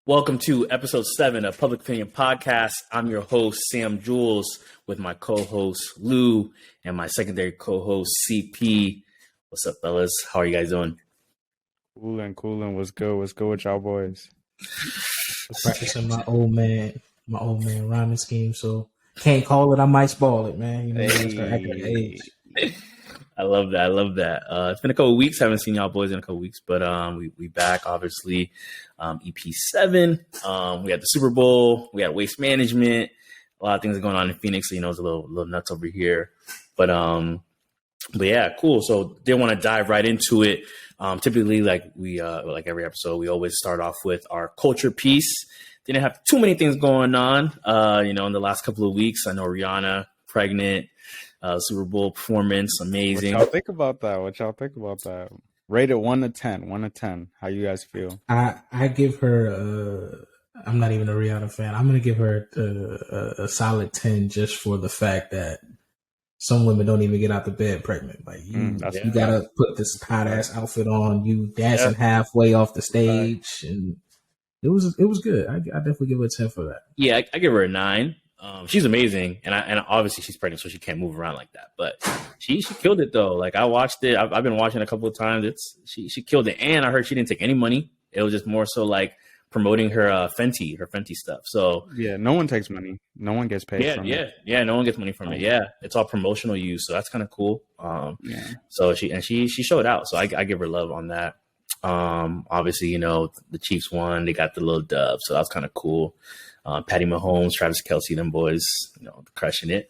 Welcome to episode 7 of Public Opinion Podcast. I'm your host, Sam Jules, with my co-host, Lou, and my secondary co-host, CP. What's up, fellas? How are you guys doing? Coolin'. What's good with y'all boys? Practicing my old man rhyming scheme, so can't call it. I might spoil it, man. You know, Hey. I love that. It's been a couple of weeks. Haven't seen y'all boys in a couple of weeks, but we back, obviously. EP7. We had the Super Bowl. We had waste management. A lot of things are going on in Phoenix, so you know it's a little nuts over here. But yeah, cool. So didn't want to dive right into it. Typically, like every episode, we always start off with our culture piece. Didn't have too many things going on, in the last couple of weeks. I know Rihanna pregnant. Super Bowl performance, amazing. What y'all think about that? Rated 1 to 10. 1 to 10. How you guys feel? I give her. I'm not even a Rihanna fan. I'm gonna give her a solid 10 just for the fact that some women don't even get out the bed pregnant. Like you gotta put this hot ass outfit on. You dancing halfway off the stage, and it was good. I definitely give her a 10 for that. Yeah, I give her a 9. She's amazing, and obviously she's pregnant, so she can't move around like that. But she killed it though. Like I watched it. I've been watching it a couple of times. She killed it, and I heard she didn't take any money. It was just more so like promoting her Fenty stuff. So yeah, no one takes money. No one gets paid. Yeah. No one gets money from it. Yeah, it's all promotional use, so that's kind of cool. So she showed out. So I give her love on that. Obviously, the Chiefs won. They got the little dub, so that was kind of cool. Patty Mahomes, Travis Kelce, them boys, crushing it.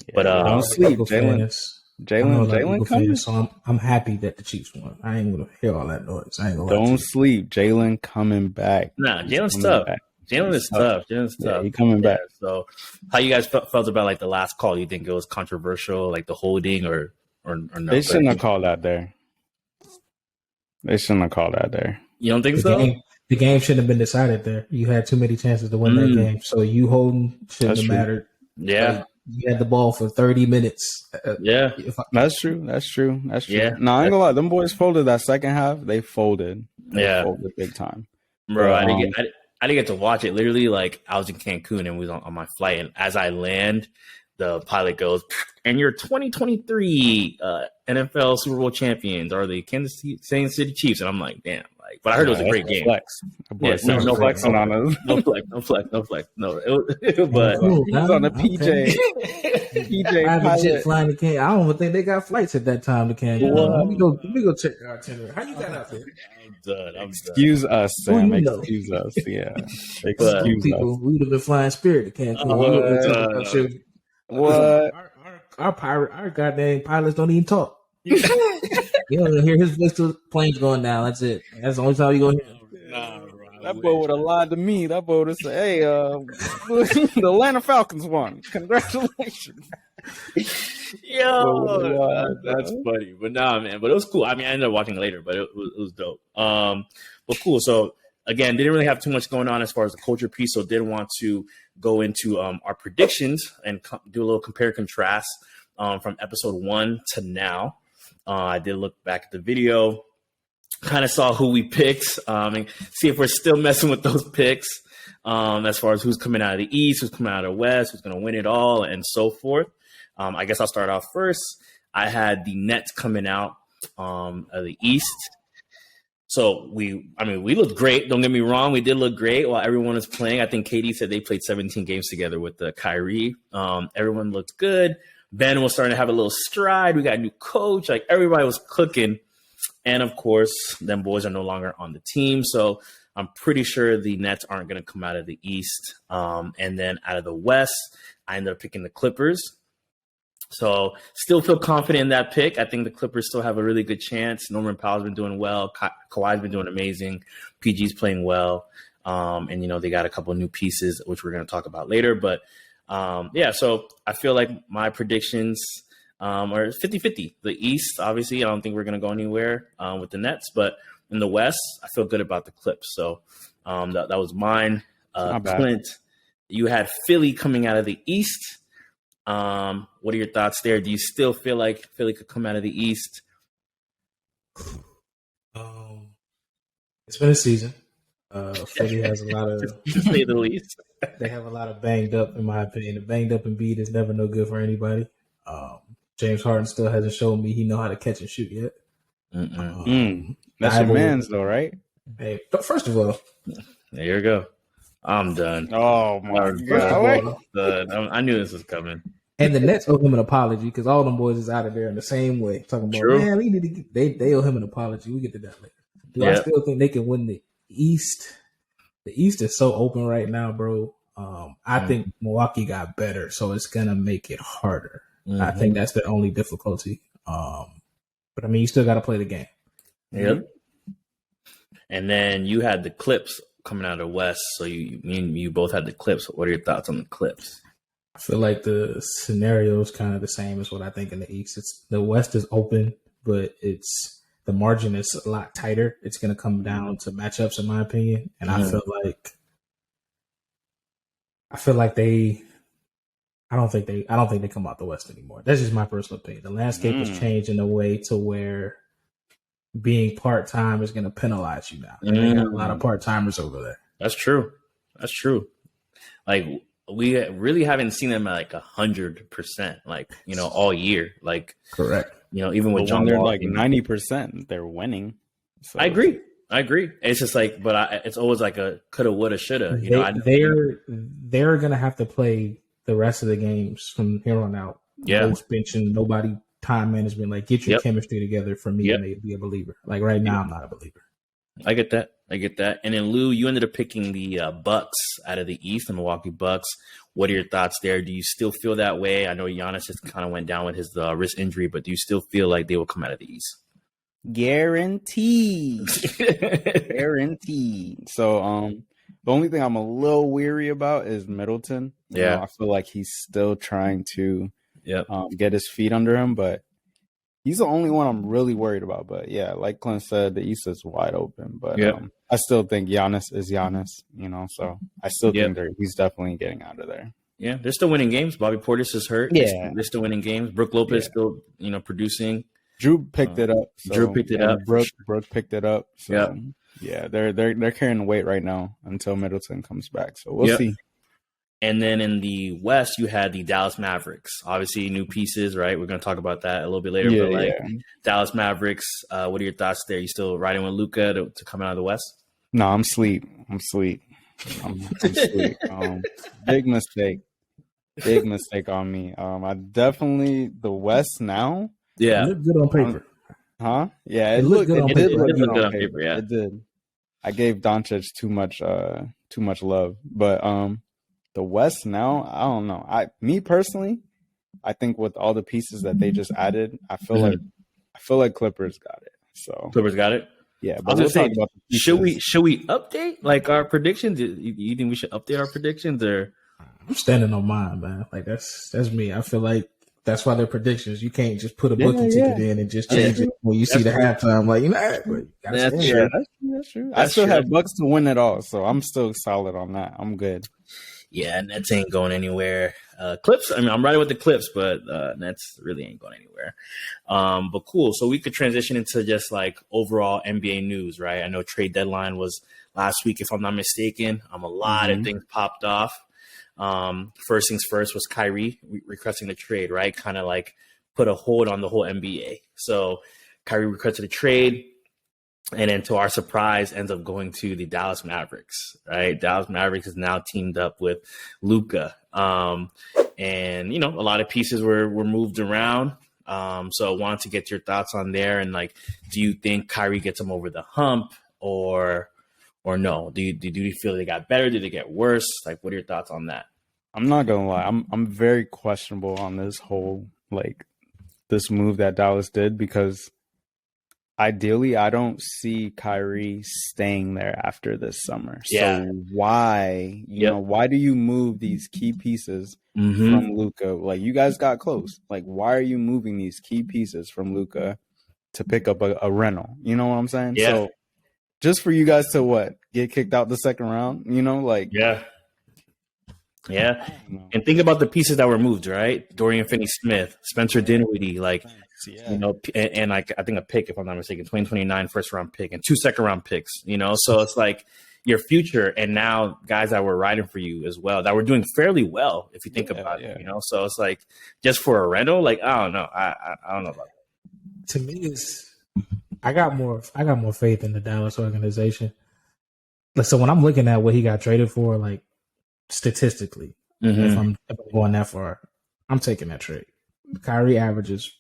Yeah, but don't sleep, Jalen coming. So I'm happy that the Chiefs won. I ain't gonna hear all that noise. I ain't gonna. Don't sleep, Jalen coming back. Nah, Jalen's tough. Jalen is tough. He coming back. So, how you guys felt about like the last call? You think it was controversial, like the holding, or no? They shouldn't have called that there. You don't think so? The game shouldn't have been decided there. You had too many chances to win that game. So you holding shouldn't have mattered. Yeah. Like, you had the ball for 30 minutes. That's true. Yeah. No, I ain't gonna lie. Them boys folded that second half. They folded. They folded big time. Bro, I didn't get to watch it. Literally, like, I was in Cancun and was on my flight. And as I land, the pilot goes, and your 2023 NFL Super Bowl champions are the Kansas City Chiefs. And I'm like, damn. But I heard it was a great game. Flex. No flexing on us. No flex. No. But he's on the PJ. Private jet flying to Cancun. I don't even think they got flights at that time to Cancun. Let me go check our itinerary. How you got out there? I'm done. Excuse us, Sam. Excuse us. Yeah. Excuse us. We would have been flying Spirit to Cancun. What? Our goddamn pilots don't even talk. You don't hear his voice till the plane's going down. That's it. That's the only time you go hear. Nah, bro, that boy would have lied to me. That boy would have said, "Hey, the Atlanta Falcons won. Congratulations." Yo, that's funny. But nah, man. But it was cool. I mean, I ended up watching it later, but it was dope. But cool. So again, didn't really have too much going on as far as the culture piece. So didn't want to go into our predictions and do a little compare contrast from episode 1 to now. I did look back at the video, kind of saw who we picked, and see if we're still messing with those picks as far as who's coming out of the East, who's coming out of the West, who's going to win it all, and so forth. I guess I'll start off first. I had the Nets coming out of the East. So we looked great. Don't get me wrong. We did look great while everyone was playing. I think KD said they played 17 games together with the Kyrie. Everyone looked good. Ben was starting to have a little stride. We got a new coach. Like everybody was cooking. And of course, them boys are no longer on the team. So I'm pretty sure the Nets aren't going to come out of the East. And then out of the West, I ended up picking the Clippers. So still feel confident in that pick. I think the Clippers still have a really good chance. Norman Powell's been doing well. Kawhi's been doing amazing. PG's playing well. And, they got a couple of new pieces, which we're going to talk about later. But, so I feel like my predictions are 50-50. The East, obviously, I don't think we're going to go anywhere with the Nets. But in the West, I feel good about the Clips. So that was mine. Clint, you had Philly coming out of the East. What are your thoughts there? Do you still feel like Philly could come out of the East? It's been a season. Philly has a lot of, to say the least. they have a lot of banged up, in my opinion. The banged up Embiid is never no good for anybody. James Harden still hasn't shown me he know how to catch and shoot yet. That's your man's though, right? Hey, but first of all, there you go. I'm done. Oh my god! I knew this was coming. And the Nets owe him an apology because all them boys is out of there in the same way. Talking about, True. Man, we need to get, they owe him an apology. We get to that later. Do I still think they can win the East? The East is so open right now, bro. I think Milwaukee got better, so it's gonna make it harder. I think that's the only difficulty. But I mean, you still got to play the game. Yep. And then you had the Clips coming out of the West, so you both had the Clips. What are your thoughts on the Clips? I feel like the scenario is kind of the same as what I think in the East. It's the West is open, but the margin is a lot tighter. It's going to come down to matchups, in my opinion. And I feel like I don't think they come out the West anymore. That's just my personal opinion. The landscape has changed in a way to where being part-time is going to penalize you now. They got a lot of part-timers over there. That's true. Like, we really haven't seen them at like 100%, like, all year. Like, correct. Even with John, they're like 90%, they're winning. So. I agree. It's just like, but it's always like a coulda, woulda, shoulda. They're gonna have to play the rest of the games from here on out. Yeah, no benching, nobody, time management. Like, get your chemistry together for me to be a believer. Like right now, I'm not a believer. I get that. And then Lou, you ended up picking the Bucks out of the East, the Milwaukee Bucks. What are your thoughts there? Do you still feel that way? I know Giannis just kind of went down with his wrist injury, but do you still feel like they will come out of the East? Guaranteed. So, the only thing I'm a little weary about is Middleton. I feel like he's still trying to get his feet under him, but he's the only one I'm really worried about. But yeah, like Clint said, the East is wide open. But I still think Giannis is Giannis, so I still think he's definitely getting out of there. Yeah, they're still winning games. Bobby Portis is hurt. Yeah. They're still winning games. Brook Lopez still, producing. Drew picked it up. So, Drew picked it up. Brooke picked it up. So they're carrying the weight right now until Middleton comes back. So we'll see. And then in the West, you had the Dallas Mavericks. Obviously, new pieces, right? We're going to talk about that a little bit later. Dallas Mavericks, what are your thoughts there? You still riding with Luka to come out of the West? No, I'm sleep. I'm sleep. Big mistake on me. I definitely the West now. Yeah, it looked good on paper. Huh? Yeah, it looked good on paper. It did look good on paper. Yeah, it did. I gave Doncic too much love, but the West now, I don't know. Me personally, I think with all the pieces that they just added, I feel like Clippers got it. So Clippers got it. Yeah, but we'll talk about the pieces. Should we update like our predictions? You think we should update our predictions, or? I'm standing on mine, man. Like that's me. I feel like that's why they're predictions. You can't just put a booking ticket in and just change it when you see the halftime. Like, that's true. I still have Bucks to win it all, so I'm still solid on that. I'm good. Yeah, Nets ain't going anywhere. Clips, I'm riding with the Clips, but Nets really ain't going anywhere. But cool. So we could transition into just like overall NBA news, right? I know trade deadline was last week, if I'm not mistaken. A lot of things popped off. First things first was Kyrie requesting the trade, right? Kind of like put a hold on the whole NBA. So Kyrie requested a trade. And then to our surprise, ends up going to the Dallas Mavericks, right? Dallas Mavericks is now teamed up with Luka. And, a lot of pieces were moved around. So I wanted to get your thoughts on there. And like, do you think Kyrie gets him over the hump or no? Do you feel they got better? Did they get worse? Like, what are your thoughts on that? I'm not going to lie. I'm very questionable on this whole, like, this move that Dallas did because ideally, I don't see Kyrie staying there after this summer. Yeah. So why, why do you move these key pieces from Luka? Like, you guys got close. Like, why are you moving these key pieces from Luka to pick up a rental? You know what I'm saying? Yeah. So just for you guys to get kicked out the second round, Yeah. And think about the pieces that were moved, right? Dorian Finney-Smith, Spencer Dinwiddie, and like I think a pick, if I'm not mistaken, 2029 first round pick and 2 second round picks, So it's like your future, and now guys that were riding for you as well, that were doing fairly well, if you think about it, So it's like, just for a rental, like, I don't know. I don't know about that. To me, I got more faith in the Dallas organization. So when I'm looking at what he got traded for, like statistically, if I'm going that far, I'm taking that trade. Kyrie averages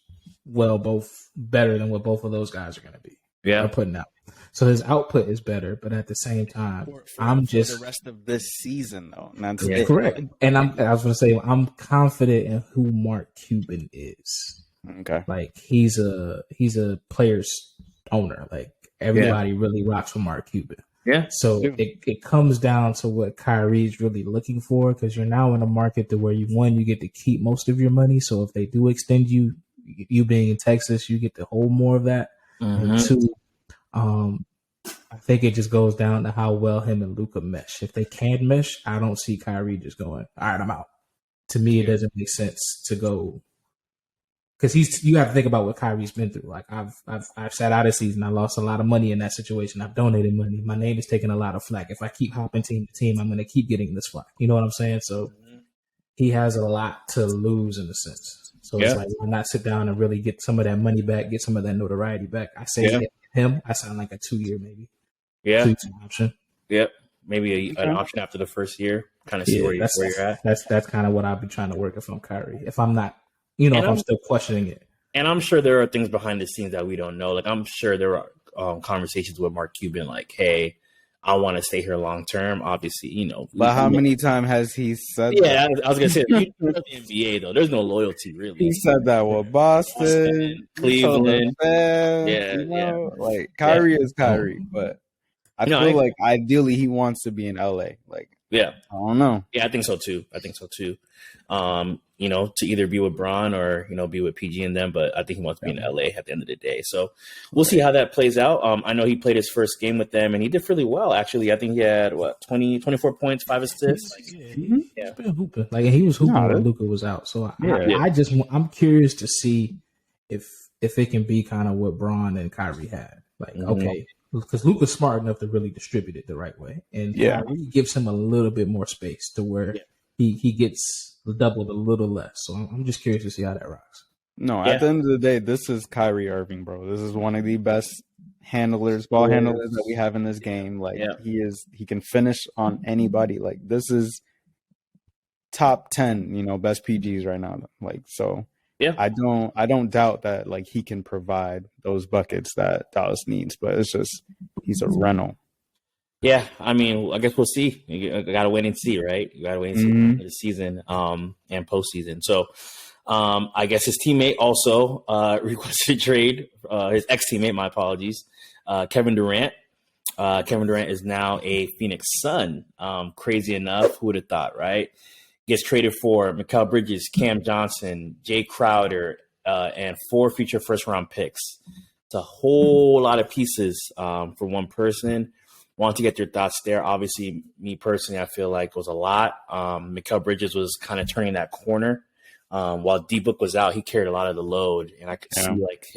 both better than what both of those guys are going to be. Yeah, putting out. So his output is better, but at the same time, for the rest of this season, though. That's correct. And I was going to say, I'm confident in who Mark Cuban is. Okay, like he's a player's owner. Like everybody really rocks with Mark Cuban. Yeah. So it comes down to what Kyrie's really looking for, because you're now in a market to where you get to keep most of your money. So if they do extend you being in Texas, you get to hold more of that. And two, I think it just goes down to how well him and Luka mesh. If they can't mesh, I don't see Kyrie just going, all right, I'm out. To me, it doesn't make sense to go, because you have to think about what Kyrie's been through. Like I've sat out a season. I lost a lot of money in that situation. I've donated money. My name is taking a lot of flack. If I keep hopping team to team, I'm going to keep getting this flack. You know what I'm saying? So he has a lot to lose in a sense. So it's like, why not sit down and really get some of that money back, get some of that notoriety back? I say him, I sound like a 2 year maybe. Yeah. 2 option. Yep. Maybe an option after the first year. Kind of see where you're at. That's kind of what I've been trying to work if I'm Kyrie. If I'm not, if I'm still questioning it. And I'm sure there are things behind the scenes that we don't know. Like, I'm sure there are conversations with Mark Cuban, like, hey, I want to stay here long term. Obviously, But how many times has he said that? Yeah, I was going to say, you know the NBA, though. There's no loyalty, really. He said that with Boston, Cleveland. Like, Kyrie is Kyrie. But I feel like ideally he wants to be in LA. Like, I don't know. Yeah, I think so too. To either be with Bron or, be with PG and them, but I think he wants to be in LA at the end of the day. So we'll see how that plays out. I know he played his first game with them and he did really well, actually. I think he had 24 points, 5 assists. He's been hooping. Like, he was hooping when Luka was out. So I'm curious to see if it can be kind of what Bron and Kyrie had. Like, okay, because Luka's smart enough to really distribute it the right way. And Kyrie gives him a little bit more space to where he gets doubled a little less. So I'm just curious to see how that rocks. No, at the end of the day, this is Kyrie Irving, bro. This is one of the best ball handlers that we have in this game. Like, he can finish on anybody. Like, this is top 10, best PGs right now. Like, so I don't doubt that, like, he can provide those buckets that Dallas needs, but it's just, he's a rental. Yeah, I mean, I guess we'll see. You got to wait and see, right? You got to wait and see for the season and postseason. So I guess his teammate also requested a trade. His ex-teammate, my apologies, Kevin Durant. Kevin Durant is now a Phoenix Sun. Crazy enough, who would have thought, right? Gets traded for Mikal Bridges, Cam Johnson, Jay Crowder, and 4 future first-round picks. It's a whole lot of pieces for one person. Want to get your thoughts there. Obviously, me personally, I feel like it was a lot. Mikal Bridges was kind of turning that corner. While D-Book was out, he carried a lot of the load, and I could see like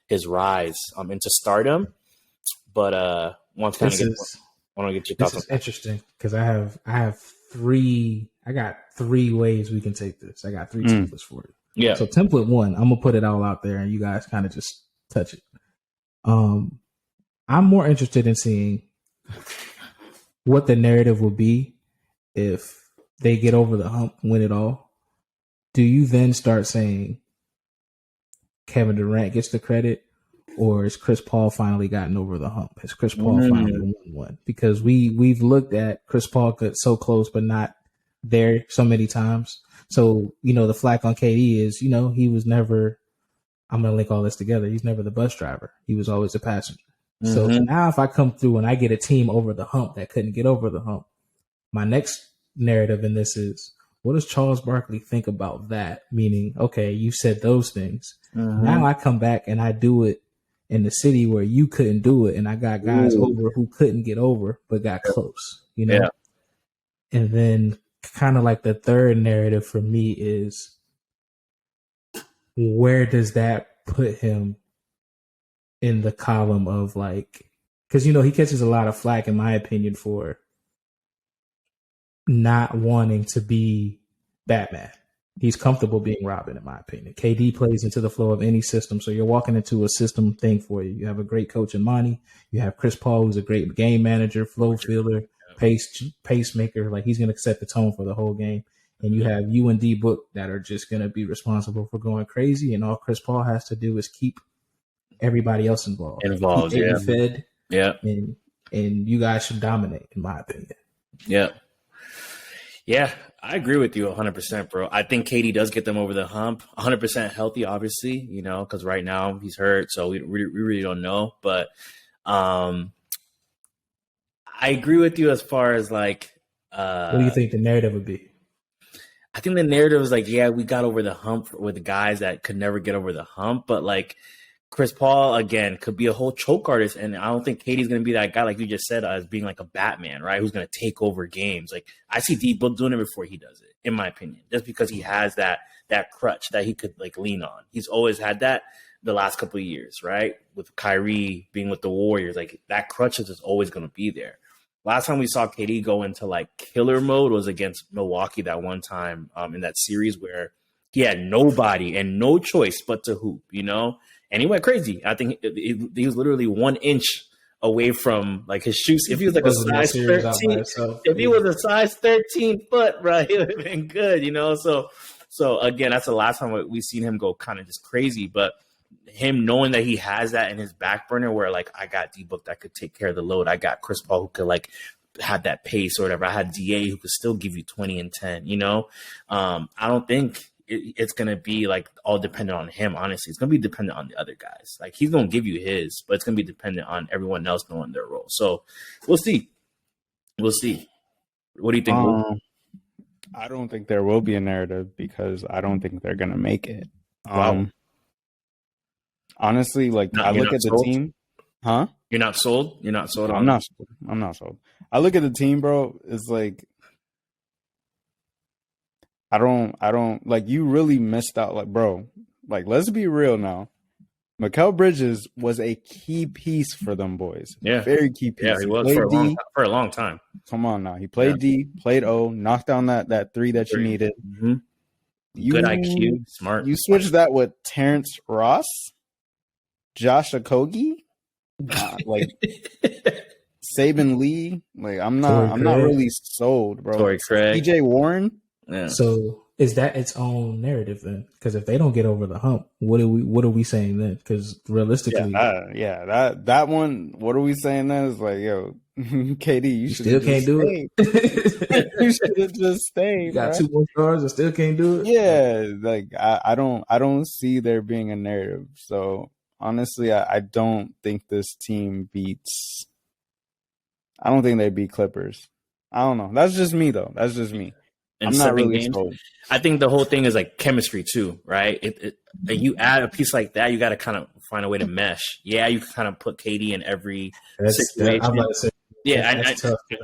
his rise into stardom. But want to get your thoughts. This is interesting because I have 3. I got 3 ways we can take this. I got 3 templates for it. Yeah. So template 1, I'm gonna put it all out there, and you guys kind of just touch it. I'm more interested in seeing what the narrative will be if they get over the hump, win it all. Do you then start saying Kevin Durant gets the credit, or is Chris Paul finally gotten over the hump? Has Chris Paul finally won one? Because we've looked at Chris Paul got so close but not there so many times. So, the flack on KD is, he was never, I'm going to link all this together, he's never the bus driver. He was always a passenger. So now if I come through and I get a team over the hump that couldn't get over the hump, my next narrative in this is, what does Charles Barkley think about that? Meaning, okay, you said those things. Now I come back and I do it in the city where you couldn't do it, and I got guys over who couldn't get over but got close, And then kind of like the third narrative for me is, where does that put him in the column of like because he catches a lot of flack, in my opinion, for not wanting to be Batman. He's comfortable being Robin, in my opinion. KD plays into the flow of any system, so you're walking into a system thing for you. You have a great coach in Monty. You have Chris Paul, who's a great game manager, flow fielder, pacemaker. Like, he's going to set the tone for the whole game. And you have you and D Book that are just going to be responsible for going crazy, and all Chris Paul has to do is keep everybody else involved. Keep fed. Yeah. And you guys should dominate, in my opinion. Yeah. Yeah, I agree with you 100%, bro. I think KD does get them over the hump. 100% healthy, obviously, because right now he's hurt, so we really don't know. But I agree with you as far as like. What do you think the narrative would be? I think the narrative is like, yeah, we got over the hump with the guys that could never get over the hump, but like Chris Paul, again, could be a whole choke artist, and I don't think KD's going to be that guy, like you just said, as being like a Batman, right, who's going to take over games. Like, I see D-Book doing it before he does it, in my opinion, just because he has that crutch that he could, like, lean on. He's always had that the last couple of years, right, with Kyrie being with the Warriors. Like, that crutch is just always going to be there. Last time we saw KD go into, like, killer mode was against Milwaukee that one time in that series where he had nobody and no choice but to hoop, And he went crazy. I think he was literally 1 inch away from like his shoes. If he was like a size 13, if he was a size 13 foot, bro, he would have been good, So again, that's the last time we've seen him go kind of just crazy. But him knowing that he has that in his back burner, where like I got D-Book that could take care of the load. I got Chris Paul who could like have that pace or whatever. I had DA who could still give you 20 and 10. I don't think it's going to be like all dependent on him. Honestly, it's going to be dependent on the other guys. Like, he's going to give you his, but it's going to be dependent on everyone else knowing their role. So we'll see. What do you think? I don't think there will be a narrative because I don't think they're going to make it. Wow. Honestly, like I look at the team, huh? You're not sold? You're not sold? I'm not sold. I look at the team, bro. It's like, I don't like, you really missed out. Like, bro, like, let's be real now. Mikal Bridges was a key piece for them boys. Yeah. Very key piece. Yeah, he was for a long time. Come on now. He played D, played O, knocked down that three that you needed. Mm-hmm. Good IQ, smart. You switched that with Terrence Ross, Josh Okogie, like Saban Lee. Like, I'm not really sold, bro. Torrey Craig. PJ Warren. Yeah. So is that its own narrative then? Because if they don't get over the hump, what are we saying then? Because realistically, that one. What are we saying then? Is like, yo, KD, you still can't do it. You should have just stayed. You got 2 more stars and still can't do it. Yeah, like I don't see there being a narrative. So honestly, I don't think this team beats. I don't think they beat Clippers. I don't know. That's just me though. That's just me. I'm not really sold. I think the whole thing is like chemistry too, right? You add a piece like that, you got to kind of find a way to mesh. Yeah, you can kind of put KD in every situation. I'm about to say, that's tough. I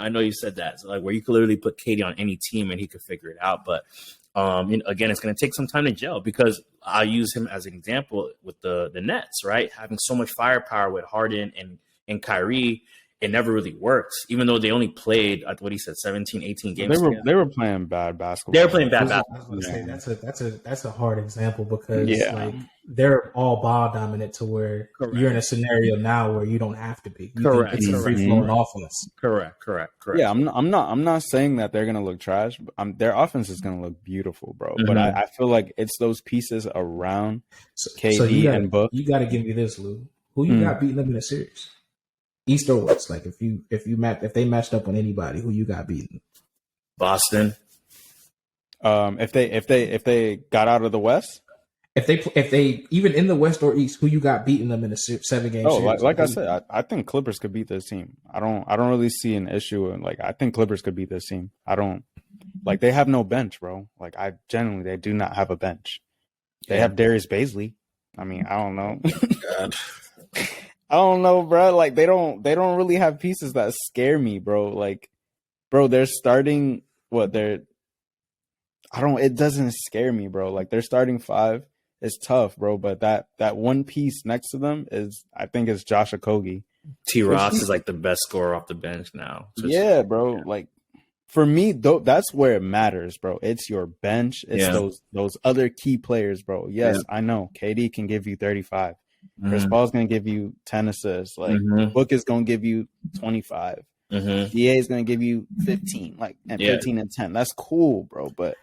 know you said that. So like, where you could literally put KD on any team and he could figure it out. But again, it's going to take some time to gel, because I'll use him as an example with the Nets, right? Having so much firepower with Harden and Kyrie. It never really worked, even though they only played, what he said, 17, 18 games. They were playing bad basketball. They were playing bad basketball. That's a hard example, because like, they're all ball dominant to where you're in a scenario now where you don't have to be. It's a free flowing offense. Correct. Yeah, I'm not saying that they're gonna look trash. Their offense is gonna look beautiful, bro. Mm-hmm. But I feel like it's those pieces around KD and Book. You got to give me this, Lou. Who you got beating them in the series? East or West? Like, if they matched up on anybody, who you got beaten? Boston. If they got out of the West, if they even in the West or East, who you got beating them in a 7-game series? Like I said, I think Clippers could beat this team. I don't really see an issue. Like, I think Clippers could beat this team. I don't like, they have no bench, bro. Like, they do not have a bench. They have Darius Bazley. I mean, I don't know. God. I don't know, bro. Like, they don't really have pieces that scare me, bro. Like, bro, they're starting it doesn't scare me, bro. Like, their starting 5 is tough, bro. But that one piece next to them I think is Josh Okogie. T. Ross is like the best scorer off the bench now. Yeah, bro. Yeah. Like for me, though, that's where it matters, bro. It's your bench. It's those other key players, bro. Yes, I know. KD can give you 35. Chris Paul's gonna give you 10 assists. Like Book is gonna give you 25. DA is gonna give you 15, like and 15 and 10. That's cool, bro. But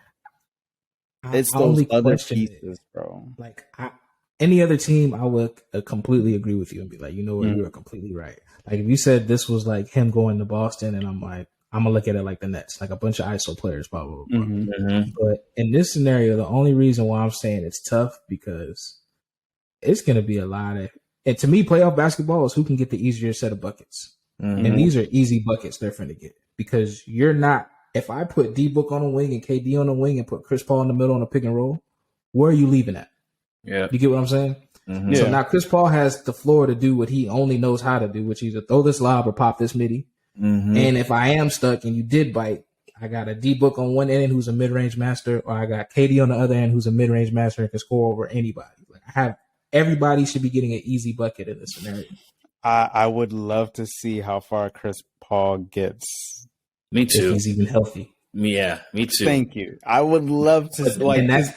it's those other pieces, bro. Like any other team, I would completely agree with you and be like, you know what, you're completely right. Like if you said this was like him going to Boston, and I'm like, I'm gonna look at it like the Nets, like a bunch of ISO players, blah blah blah. But in this scenario, the only reason why I'm saying it's tough because it's gonna be a lot of, and to me, playoff basketball is who can get the easier set of buckets, and these are easy buckets they're finna get because you're not. If I put D Book on the wing and KD on the wing and put Chris Paul in the middle on a pick and roll, where are you leaving at? Yeah. You get what I'm saying? So now Chris Paul has the floor to do what he only knows how to do, which is to throw this lob or pop this midi. And if I am stuck and you did bite, I got a D Book on one end who's a mid-range master, or I got KD on the other end who's a mid-range master and can score over anybody. Like everybody should be getting an easy bucket in this scenario. I would love to see how far Chris Paul gets. Me too. If he's even healthy. Yeah, me too. Thank you. I would love to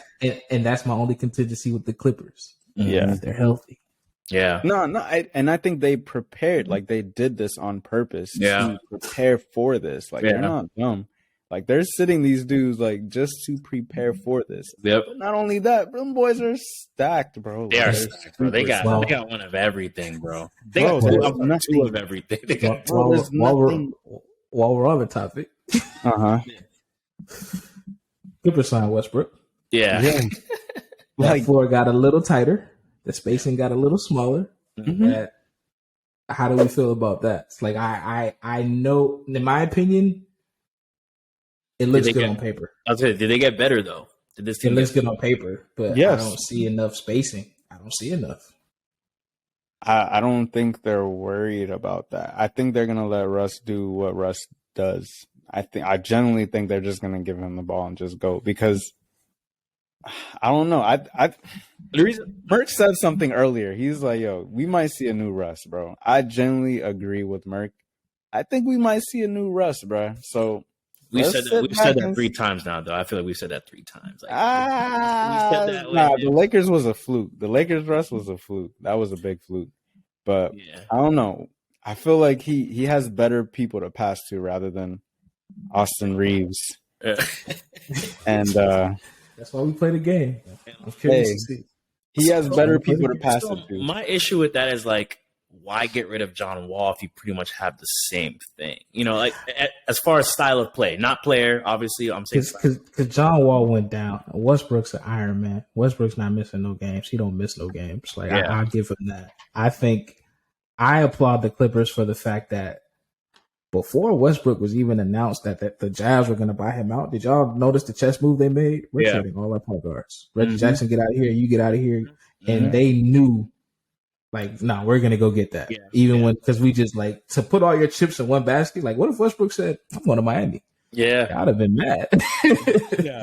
and that's my only contingency with the Clippers. Yeah, if they're healthy. Yeah. No, I think they prepared. Like they did this on purpose to prepare for this. Like they're not dumb. Like they're sitting these dudes like just to prepare for this. Yep. But not only that, them boys are stacked, bro. They are stacked, bro. They got one of everything, bro. They got two of everything. They got while we're on the topic, Clippers signed Westbrook. Yeah. That floor got a little tighter. The spacing got a little smaller. How do we feel about that? It's like I know, in my opinion, it looks good on paper. I'll tell you, did they get better though? Did this team it looks good on paper, but I don't see enough spacing. I don't see enough. I don't think they're worried about that. I think they're gonna let Russ do what Russ does. I genuinely think they're just gonna give him the ball and just go because I don't know. The reason Merch said something earlier. He's like, "Yo, we might see a new Russ, bro." I genuinely agree with Merc. I think we might see a new Russ, bro. So we've said that 3 times now, though. I feel like we've said that 3 times. Like, the Lakers was a fluke. The Lakers Russ was a fluke. That was a big fluke. But I don't know. I feel like he has better people to pass to rather than Austin Reeves. And that's why we play the game. I'm curious to see. He has better people to pass it to. My issue with that is like, why get rid of John Wall if you pretty much have the same thing? You know, like as far as style of play, not player. Obviously, I'm saying because John Wall went down. Westbrook's an Iron Man. Westbrook's not missing no games. He don't miss no games. Like I'll give him that. I think I applaud the Clippers for the fact that before Westbrook was even announced that the Jazz were going to buy him out, did y'all notice the chess move they made? We're trading all our point guards. Reggie Jackson, get out of here. You get out of here. And they knew, like, no, we're going to go get that. Even when, because we just, like, to put all your chips in one basket, like, what if Westbrook said, I'm going to Miami? Yeah. I'd have been mad.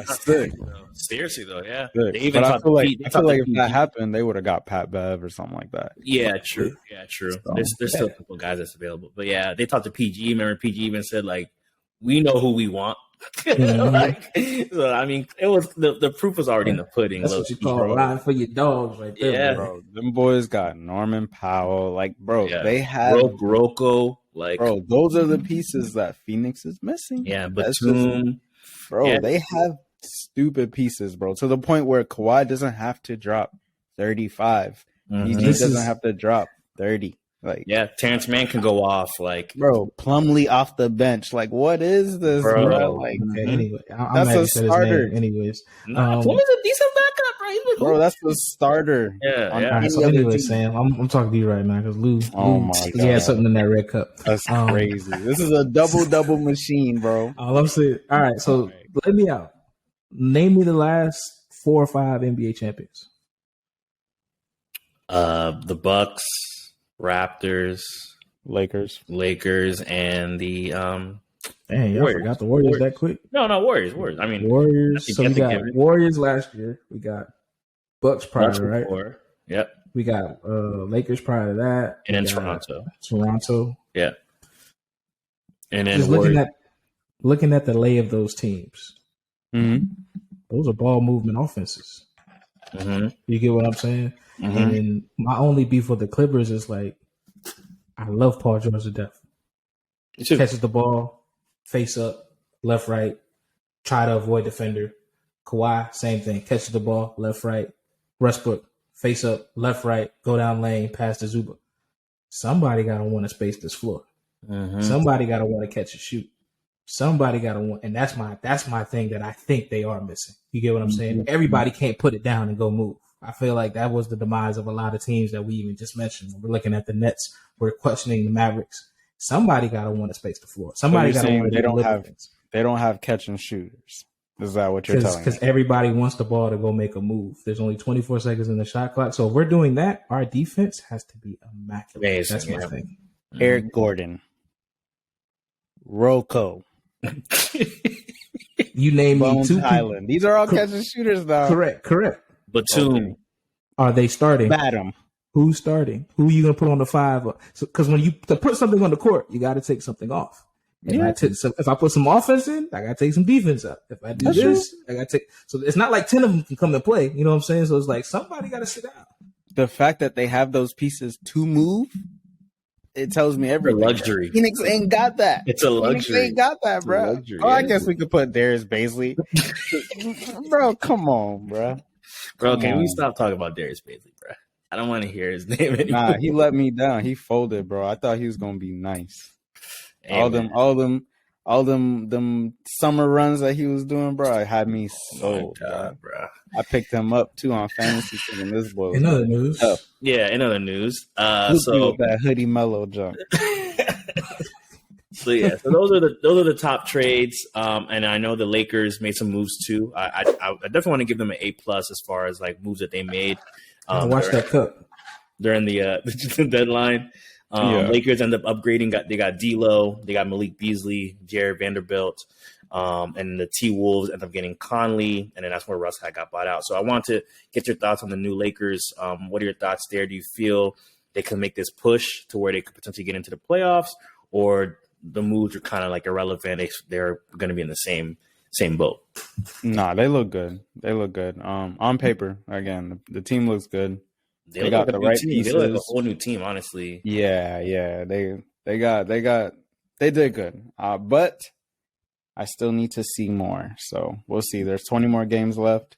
Sick. Seriously, though, yeah. But I feel like if that happened, they would have got Pat Bev or something like that. Yeah, true. Yeah, true. So, there's still a couple guys that's available. But, yeah, they talked to PG. Remember, PG even said, like, we know who we want. So, I mean, it was the proof was already in the pudding. That's what you call riding for your dogs right there. Yeah, bro. Them boys got Norman Powell. Like, bro, they have Rocco. Like, bro, those are the pieces that Phoenix is missing. Yeah, Batum. Bro, they have stupid pieces, bro, to the point where Kawhi doesn't have to drop 35. He just doesn't have to drop 30. Like, Terrence Mann can go off. Like, bro, Plumlee off the bench. Like, what is this, bro? Like, anyway, that's a starter. Anyways, Plumlee's a decent backup, right? Bro, that's the starter. So anyway, Sam, I'm talking to you right now because Lou, he had something in that red cup. That's crazy. This is a double machine, bro. All I'm saying. All right, so let me out. Name me the last 4 or 5 NBA champions. The Bucks, Raptors, Lakers, and the Dang, y'all forgot the Warriors that quick? No, Warriors. I mean, Warriors. So we got Warriors last year. We got Bucks prior, right? Before. Yep. We got Lakers prior to that. And then Toronto. Yeah. And then just looking at the lay of those teams. Mm-hmm. Those are ball movement offenses. Mm-hmm. You get what I'm saying? Mm-hmm. And then my only beef with the Clippers is like, I love Paul George to death. Catches the ball, face up, left, right, try to avoid defender. Kawhi, same thing. Catches the ball, left, right. Westbrook, face up, left, right, go down lane, pass to Zuba. Somebody got to want to space this floor. Mm-hmm. Somebody got to want to catch and shoot. Somebody got to want, and that's my thing that I think they are missing. You get what I'm saying? Mm-hmm. Everybody can't put it down and go move. I feel like that was the demise of a lot of teams that we even just mentioned. We're looking at the Nets. We're questioning the Mavericks. Somebody got to want to space the floor. Somebody got to want to do things. They don't have catch and shooters. Is that what you're telling me? Because everybody wants the ball to go make a move. There's only 24 seconds in the shot clock. So if we're doing that, our defense has to be immaculate. Amazing, that's my thing. Eric Gordon. Rocco. You name me two Island. These are all catch and shooters, though. Correct. Batum. Okay. Are they starting? Batum. Who's starting? Who are you going to put on the 5? Because when you to put something on the court, you got to take something off. If I put some offense in, I got to take some defense up. If I do I got to take. So it's not like 10 of them can come and play. You know what I'm saying? So it's like somebody got to sit down. The fact that they have those pieces to move, it tells me everything. It's a luxury. Phoenix ain't got that. It's a luxury. Phoenix ain't got that, bro. Luxury, I guess we could put Darius Baisley. Bro, come on, bro. Bro, can we stop talking about Darius Baisley, bro? I don't want to hear his name anymore. Nah, he let me down. He folded, bro. I thought he was gonna be nice. Hey, all them summer runs that he was doing, bro, it had me sold, bro. I picked him up too on fantasy thinking this boy. In other news, tough. Yeah, in other news, so with that hoodie mellow jump. So those are the top trades, and I know the Lakers made some moves too. I definitely want to give them an A+ as far as like moves that they made. Watch that cup during the deadline. Lakers end up upgrading. They got D'Lo, they got Malik Beasley, Jared Vanderbilt, and the T-Wolves end up getting Conley, and then that's where Russ got bought out. So I want to get your thoughts on the new Lakers. What are your thoughts there? Do you feel they can make this push to where they could potentially get into the playoffs, or the moves are kind of like irrelevant? They're going to be in the same boat. Nah, they look good. On paper, again, the team looks good. They got the right pieces. They look like a whole new team, honestly. Yeah. They did good. But I still need to see more. So we'll see. There's 20 more games left.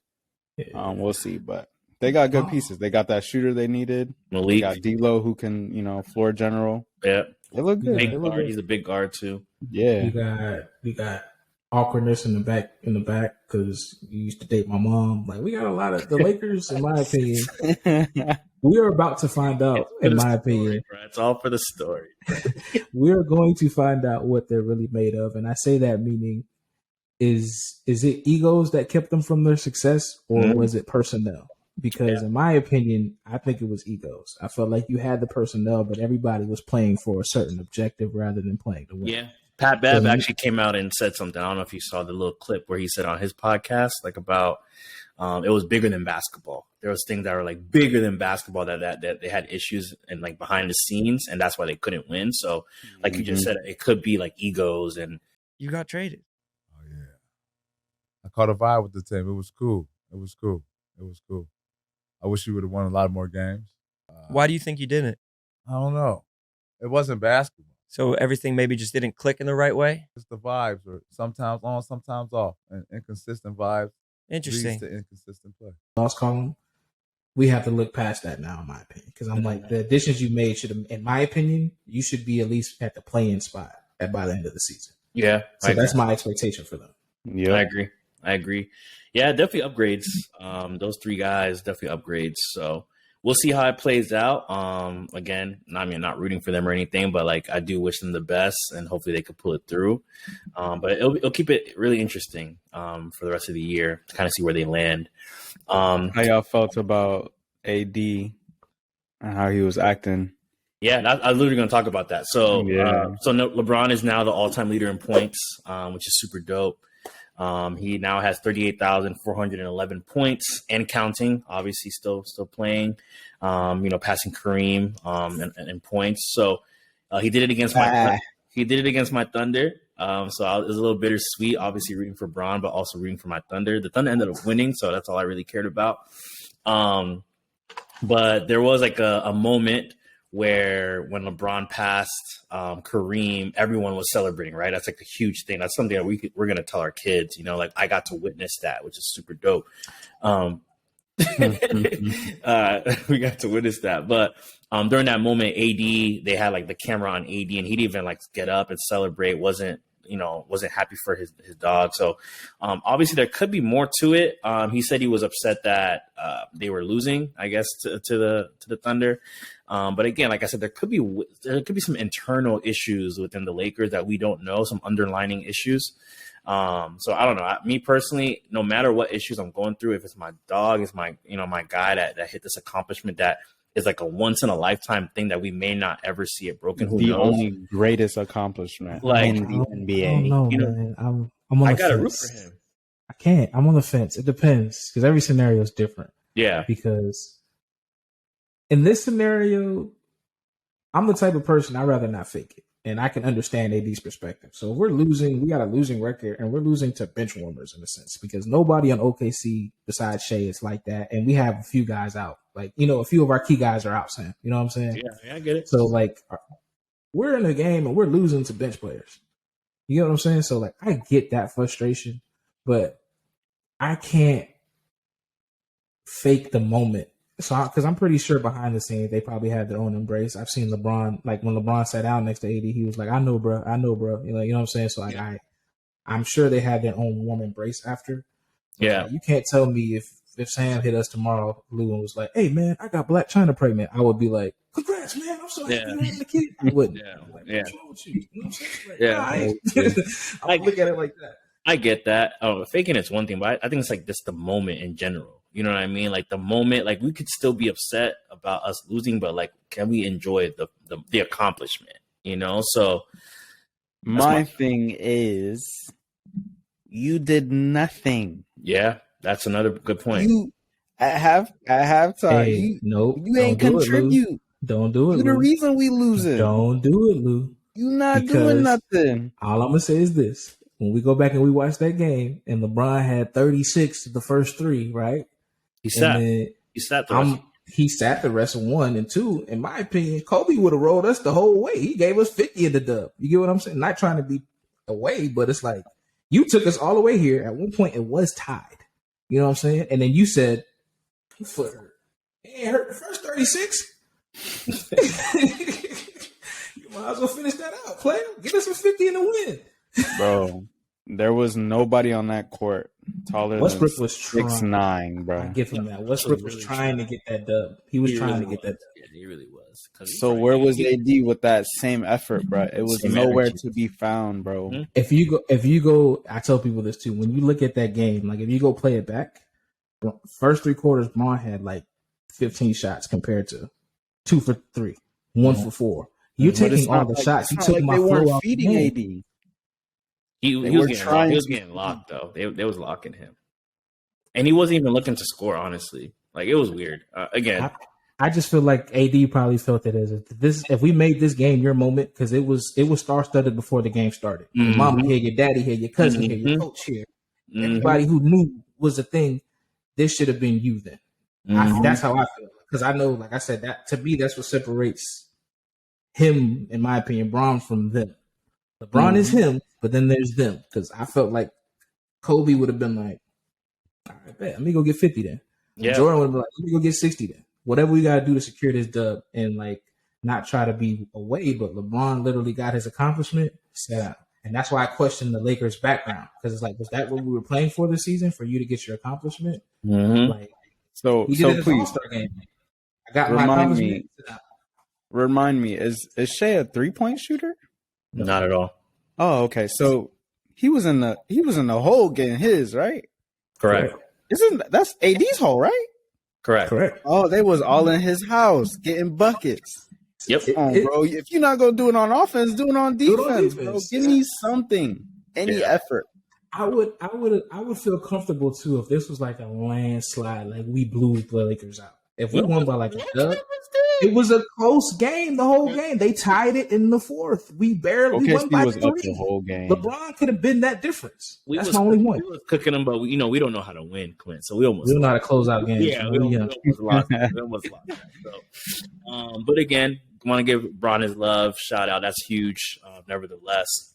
We'll see. But they got good pieces. They got that shooter they needed. Malik. They got D'Lo who can, floor general. Yeah. They look good. He's a big guard too. Yeah. We got awkwardness in the back because you used to date my mom. Like, we got a lot of the Lakers, in my opinion. We are about to find out, in my opinion. It's all for the story. We're going to find out what they're really made of. And I say that meaning, is it egos that kept them from their success, or was it personnel? Because in my opinion, I think it was egos. I felt like you had the personnel, but everybody was playing for a certain objective rather than playing to win. Yeah. Pat Bev actually came out and said something. I don't know if you saw the little clip where he said on his podcast, like about it was bigger than basketball. There was things that were like bigger than basketball that they had issues and like behind the scenes, and that's why they couldn't win. So, like you just said, it could be like egos. And you got traded. Oh yeah, I caught a vibe with the team. It was cool. I wish you would have won a lot more games. Why do you think you didn't? I don't know. It wasn't basketball. So everything maybe just didn't click in the right way? Just the vibes were sometimes on, sometimes off. And inconsistent vibes Interesting. leads to inconsistent play. Lost column. We have to look past that now, in my opinion. Because I'm like, the additions you made should have, in my opinion, you should be at least at the play-in spot by the end of the season. Yeah. So that's my expectation for them. Yeah, I agree. Yeah, definitely upgrades. Those three guys definitely upgrades. So we'll see how it plays out. Again, not rooting for them or anything, but like I do wish them the best, and hopefully they could pull it through. But it'll keep it really interesting for the rest of the year to kind of see where they land. How y'all felt about AD and how he was acting? Yeah, I was literally going to talk about that. So, Lebron is now the all-time leader in points, which is super dope. He now has 38,411 points and counting. Obviously, still playing. Passing Kareem in points. So he did it against my Thunder. So it was a little bittersweet. Obviously, rooting for Bron, but also rooting for my Thunder. The Thunder ended up winning, so that's all I really cared about. But there was like a moment where when LeBron passed Kareem, everyone was celebrating, right? That's like a huge thing. That's something that we're going to tell our kids, like I got to witness that, which is super dope. We got to witness that. But during that moment, AD, they had like the camera on AD, and he'd even like get up and celebrate. Wasn't happy for his dog. So obviously there could be more to it. He said he was upset that they were losing, I guess, to the Thunder. But again, like I said, there could be some internal issues within the Lakers that we don't know, some underlining issues. So I don't know. Me personally, no matter what issues I'm going through, if it's my dog, it's my guy that hit this accomplishment that is like a once in a lifetime thing that we may not ever see it broken. Who knows? The only greatest accomplishment in the NBA. I don't know, man. I'm on the I gotta fence. root for him. I can't. I'm on the fence. It depends because every scenario is different. Yeah. Because in this scenario, I'm the type of person I'd rather not fake it. And I can understand AD's perspective. So if we're losing, we got a losing record, and we're losing to bench warmers in a sense because nobody on OKC besides Shea is like that. And we have a few guys out. Like, a few of our key guys are out, Sam. You know what I'm saying? Yeah, I get it. So, like, we're in a game and we're losing to bench players. You know what I'm saying? So, like, I get that frustration, but I can't fake the moment. So, because I'm pretty sure behind the scenes they probably had their own embrace. I've seen LeBron, like when LeBron sat down next to AD, he was like, "I know, bro. You know what I'm saying?" So, like, I'm sure they had their own warm embrace after. Yeah, you can't tell me if Sam hit us tomorrow, Lou, and was like, "Hey, man, I got Black China pregnant," I would be like, "Congrats, man! I'm so happy you having a kid." I wouldn't. Like, what's wrong with you? You know what I'm saying? Like, I look at it like that. I get that. Faking it's one thing, but I think it's like just the moment in general. You know what I mean? Like the moment, like we could still be upset about us losing, but like, can we enjoy the accomplishment? So my thing is, you did nothing. Yeah, that's another good point. You at halftime, you ain't contribute. Don't do it. You're the reason we losing. Don't do it, Lou. You not doing nothing. All I'm gonna say is this: when we go back and we watch that game, and LeBron had 36 the first three, right? He sat the rest of 1 and 2. In my opinion, Kobe would have rolled us the whole way. He gave us 50 in the dub. You get what I'm saying? Not trying to be away, but it's like you took us all the way here. At one point, it was tied. You know what I'm saying? And then you said, "Foot hurt. It ain't hurt the first 36." You might as well finish that out, player. Get us a 50 in the win, bro. There was nobody on that court taller Westbrook than was 6'9", bro. I give him that. Westbrook was trying to get that dub. He was trying to get that dub. Yeah, he really was. So where was AD with that same effort, bro? It was nowhere to be found, bro. Mm-hmm. If you go, I tell people this too. When you look at that game, like if you go play it back, first 3 quarters, Bron had like 15 shots compared to 2 for 3, 1 for 4. You're taking all the shots. You took my flow off feeding AD. He was getting locked though. They was locking him, and he wasn't even looking to score. Honestly, like it was weird. Again, I just feel like AD probably felt it as if we made this game your moment because it was star studded before the game started. Mm-hmm. Your mama here, your daddy here, your cousin here, your coach here. Mm-hmm. Everybody who knew was a thing. This should have been you then. Mm-hmm. That's how I feel because I know, like I said, that to me that's what separates him, in my opinion, Bron from them. LeBron is him. But then there's them because I felt like Kobe would have been like, all right, bet, let me go get 50 then. Yeah. Jordan would have been like, let me go get 60 then. Whatever we got to do to secure this dub and like not try to be away. But LeBron literally got his accomplishment set out. And that's why I question the Lakers' background because it's like, was that what we were playing for this season for you to get your accomplishment? Mm-hmm. Like, so please, All-Star game. I got my accomplishment. Remind me, is Shea a 3-point shooter? No. Not at all. Oh, okay. So he was in the hole getting his, right? Correct. That's AD's hole, right? Correct. Oh, they was all in his house getting buckets. Yep. Bro. If you're not gonna do it on offense, do it on defense, bro. Give me something. Any effort. I would feel comfortable too if this was like a landslide, like we blew the Lakers out. If we won by like a dub, it was a close game the whole game. They tied it in the fourth. We barely won by was 3. up the whole game. LeBron could have been that difference. That's my only point. We was cooking them, but we don't know how to win, Clint. So we don't know how to close out games. Yeah, we almost lost. We almost lost. So, but again, want to give LeBron his love, shout out. That's huge. Nevertheless,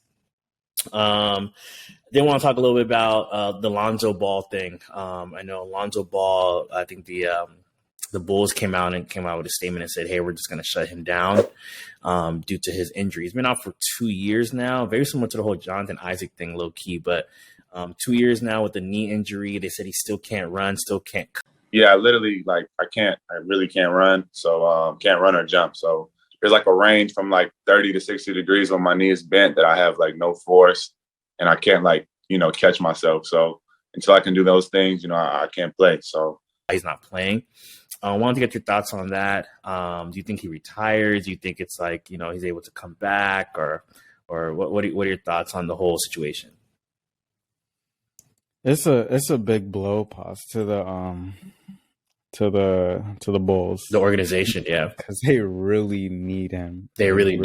then want to talk a little bit about the Lonzo Ball thing. I know Lonzo Ball. I think the Bulls came out with a statement and said, "Hey, we're just going to shut him down due to his injury. He's been out for 2 years now, very similar to the whole Jonathan Isaac thing, low key. But 2 years now with the knee injury, they said he still can't run, still can't." Yeah, literally, like I really can't run, so can't run or jump. So there's like a range from like 30 to 60 degrees when my knee is bent that I have like no force, and I can't catch myself. So until I can do those things, I can't play. So he's not playing. I wanted to get your thoughts on that. Do you think he retires? Do you think it's like, he's able to come back, or what are your thoughts on the whole situation? It's a big blow, pause to the Bulls, the organization, yeah, because they really need him. They really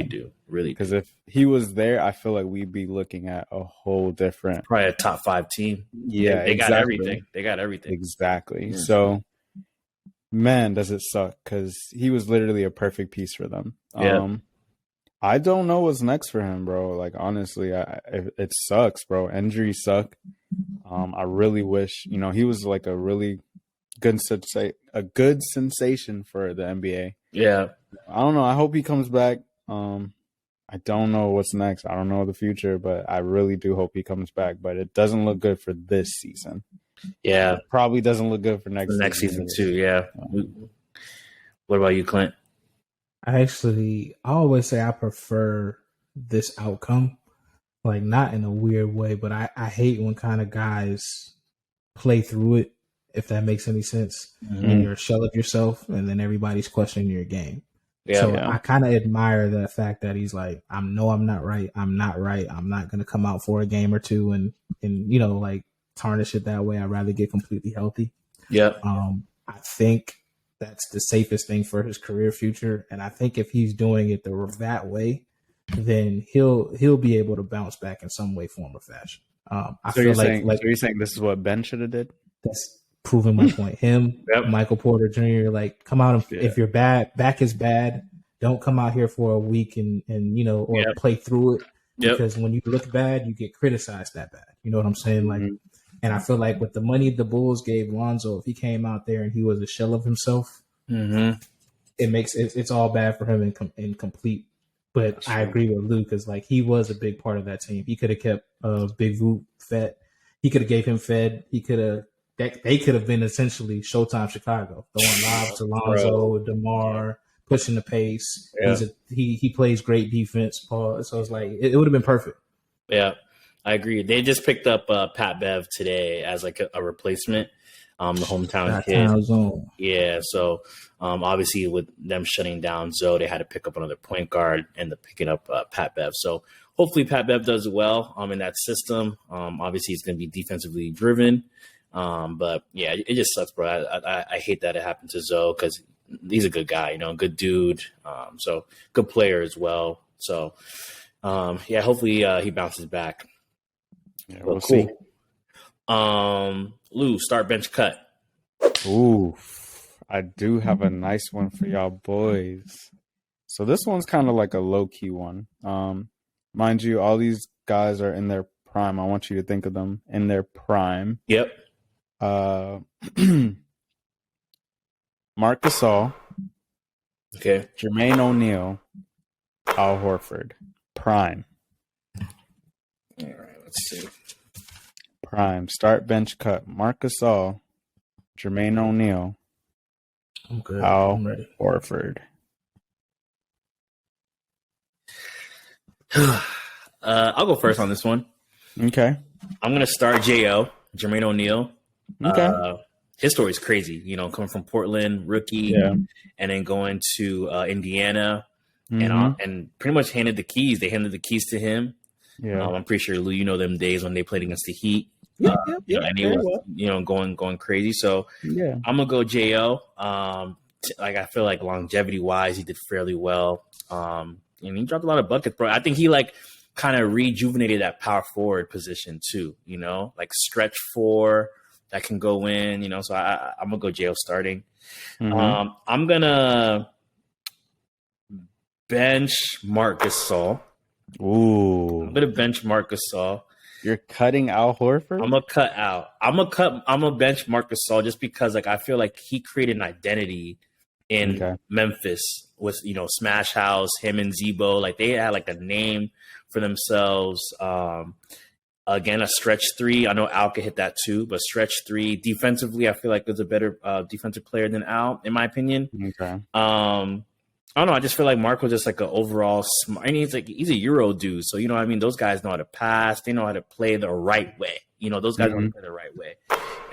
do. Because if he was there, I feel like we'd be looking at a whole different, probably a top 5 team. Yeah, they got everything. They got everything. Exactly. Yeah. So, man, does it suck? Because he was literally a perfect piece for them. Yeah. I don't know what's next for him, bro. Like, honestly, it sucks, bro. Injuries suck. I really wish, he was like a really good sensation for the NBA. Yeah. I don't know. I hope he comes back. I don't know what's next. I don't know the future, but I really do hope he comes back. But it doesn't look good for this season. Yeah. It probably doesn't look good for next season too, yeah. What about you, Clint? I always say I prefer this outcome. Like, not in a weird way, but I hate when kind of guys play through it, if that makes any sense. Mm-hmm. And you're a shell of yourself, and then everybody's questioning your game. Yeah, so I kind of admire the fact that he's like, I'm not right. I'm not going to come out for a game or two and tarnish it that way. I'd rather get completely healthy. Yeah. I think that's the safest thing for his career future. And I think if he's doing it that way, then he'll be able to bounce back in some way, form, or fashion. So you're saying this is what Ben should have did? That's proving my point. Him, yep. Michael Porter Jr., like, come out if you're back is bad, don't come out here for a week and play through it. Yep. Because when you look bad, you get criticized that bad. You know what I'm saying? Like, and I feel like with the money the Bulls gave Lonzo, if he came out there and he was a shell of himself, it makes it's all bad for him and complete. But I agree with Lou, because like, he was a big part of that team. He could have kept Big Voot fed. He could have gave him fed. He could have. They could have been essentially Showtime Chicago, throwing lobs to Lonzo, DeMar, pushing the pace. Yeah. He plays great defense, Paul. So it's like it would have been perfect. Yeah, I agree. They just picked up Pat Bev today as like a replacement. The hometown kid. Yeah, so obviously with them shutting down Zoe, they had to pick up another point guard and picking up Pat Bev. So hopefully Pat Bev does well in that system. Obviously he's going to be defensively driven. But yeah, it just sucks, bro. I hate that it happened to Zoe, because he's a good guy, good dude. So good player as well. So yeah, hopefully he bounces back. Yeah, we'll see. Lou, start, bench, cut. Ooh, I do have a nice one for y'all boys. So this one's kind of like a low key one. Mind you, all these guys are in their prime. I want you to think of them in their prime. Yep. Marc Gasol, okay, Jermaine O'Neal, Al Horford, prime. All right, let's see. Prime, start, bench, cut. Marc Gasol, Jermaine O'Neal, I'm good. Al I'm ready. Horford. I'll go first on this one. Okay. I'm gonna start J.O. Jermaine O'Neal. Okay. His story is crazy, coming from Portland, rookie, and then going to Indiana, and pretty much handed the keys. They handed the keys to him. Yeah. I'm pretty sure, Lou, you know them days when they played against the Heat. Yeah, and he was, going crazy. So yeah, I'm gonna go Jo. Like I feel like longevity wise, he did fairly well. And he dropped a lot of buckets, bro. I think he like kind of rejuvenated that power forward position too. Like stretch four that can go in. So I'm gonna go Jo starting. Mm-hmm. I'm gonna bench Marc Gasol. Ooh, I'm gonna bench Marc Gasol. You're cutting Al Horford? I'm gonna bench Marc Gasol just because like I feel like he created an identity in Memphis with Smash House, him and Zebo. Like they had like a name for themselves. Again, a stretch three. I know Al could hit that too, but stretch three defensively, I feel like is a better defensive player than Al, in my opinion. Okay. I don't know. I just feel like Marc was just like an overall smart. And he's a Euro dude, so you know what I mean. Those guys know how to pass. They know how to play the right way. Those guys know how to play the right way.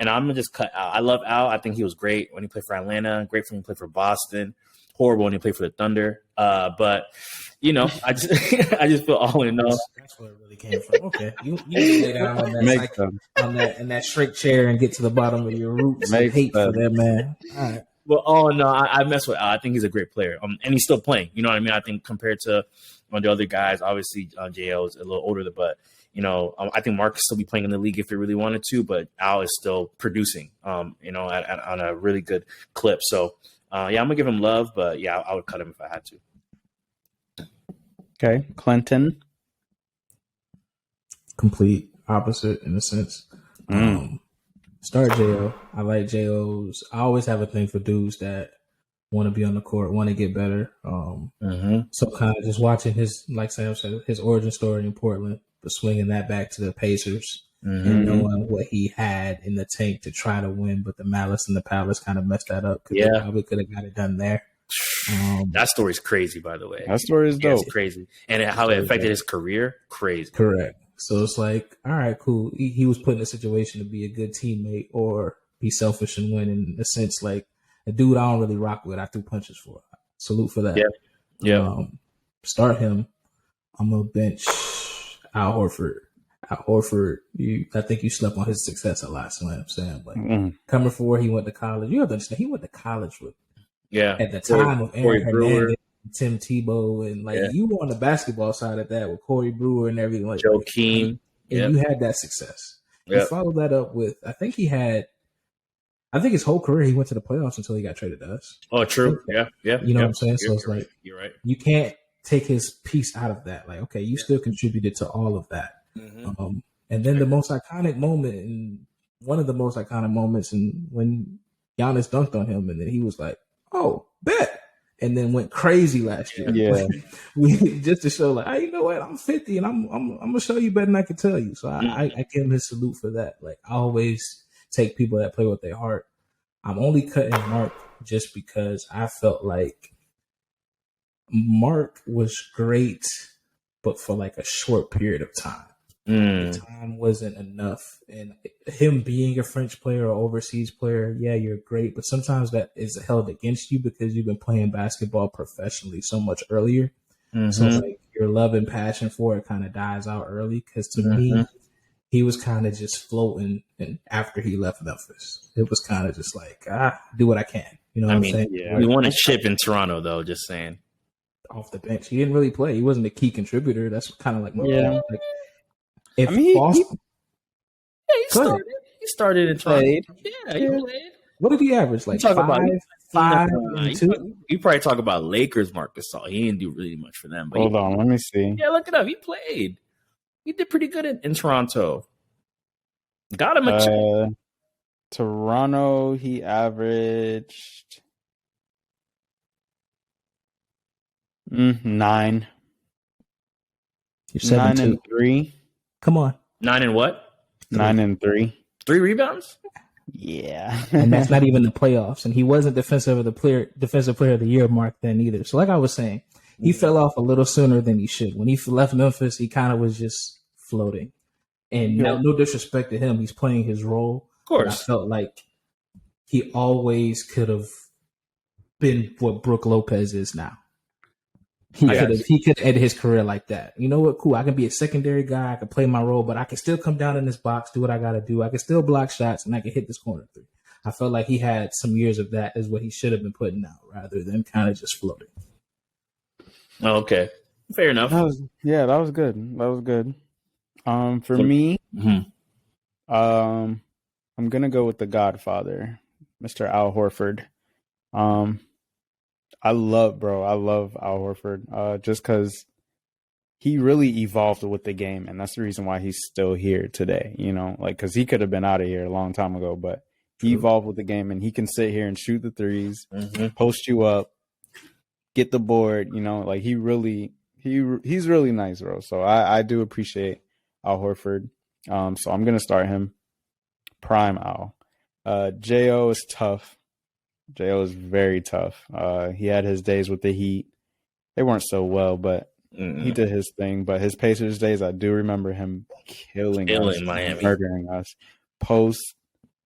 And I'm gonna just cut Al. I love Al. I think he was great when he played for Atlanta. Great when he played for Boston. Horrible when he played for the Thunder. But I just feel all in all. That's where it really came from. Okay, you lay down on that in that straight chair and get to the bottom of your roots and hate for that man. All right. Well, no, I mess with Al. I think he's a great player, and he's still playing. You know what I mean? I think compared to one of the other guys, obviously Jo is a little older, but I think Marc could still be playing in the league if he really wanted to. But Al is still producing, on a really good clip. So, I'm gonna give him love, but yeah, I would cut him if I had to. Okay, Clinton. Complete opposite in a sense. Start Jo. I like Jo's. I always have a thing for dudes that want to be on the court, want to get better. So kind of just watching his, like Sam said, his origin story in Portland, but swinging that back to the Pacers and knowing what he had in the tank to try to win, but the malice in the palace kind of messed that up. They probably could have got it done there. That story's crazy, by the way. That story is dope. It's crazy. And how it affected his career, crazy. Correct. So it's like, all right, cool. He was put in a situation to be a good teammate or be selfish and win. In a sense, like a dude I don't really rock with, I threw punches for. Salute for that. Yeah. Start him. I'm gonna bench Al Horford. Al Horford, I think you slept on his success a lot. So I'm saying, like coming forward, he went to college. You have to understand, he went to college with. At the time of Aaron Hernandez, Tim Tebow, and you were on the basketball side of that with Corey Brewer and everything like Joe Keem. And you had that success. You followed that up with, I think his whole career he went to the playoffs until he got traded to us. Oh, true. Yeah. You know what I'm saying? So it's like, you're right. You can't take his piece out of that. Like, okay, you still contributed to all of that. And then the most iconic moment, and one of the most iconic moments, and when Giannis dunked on him, and then he was like, "Oh, bet," and then went crazy last year. Yeah, just to show, like, hey, you know what? I'm 50, and I'm gonna show you better than I can tell you. So I give him his salute for that. Like, I always take people that play with their heart. I'm only cutting Marc just because I felt like Marc was great, but for like a short period of time. The time wasn't enough. And him being a French player or overseas player, yeah, you're great, but sometimes that is held against you because you've been playing basketball professionally so much earlier. So like your love and passion for it kind of dies out early, because to me, he was kind of just floating. And after he left Memphis, it was kind of just like, do what I can. You know what I'm saying? Yeah. We won a chip in Toronto, though, just saying. Off the bench. He didn't really play. He wasn't a key contributor. That's kind of like my point. Like, if Boston, he started and played. Yeah, he played. What did he average? Like five, and 2? You probably talk about Lakers, Marc Gasol. He didn't do really much for them. But hold on, let me see. Yeah, look it up. He played. He did pretty good in Toronto. Got him a chip. Toronto, he averaged 9. You're 9 and 3. Come on. 9 and what? 9 and 3. 3 rebounds? Yeah. And that's not even the playoffs. And he wasn't defensive player of the year mark then either. So like I was saying, he fell off a little sooner than he should. When he left Memphis, he kind of was just floating. And no disrespect to him, he's playing his role. Of course. I felt like he always could have been what Brook Lopez is now. He could end his career like that. You know what? Cool. I can be a secondary guy. I can play my role, but I can still come down in this box, do what I got to do. I can still block shots, and I can hit this corner three. I felt like he had some years of that is what he should have been putting out rather than kind of just floating. Oh, okay. Fair enough. That was good. That was good. For me, I'm gonna go with the Godfather, Mr. Al Horford. I love Al Horford, just because he really evolved with the game, and that's the reason why he's still here today. You know, like because he could have been out of here a long time ago, but he evolved with the game, and he can sit here and shoot the threes, post you up, get the board. You know, like he's really nice, bro. So I do appreciate Al Horford. So I'm gonna start him. Prime Al. Jo is tough. Jo is very tough. He had his days with the Heat. They weren't so well, but he did his thing. But his Pacers days, I do remember him killing us, Miami, murdering us. Post,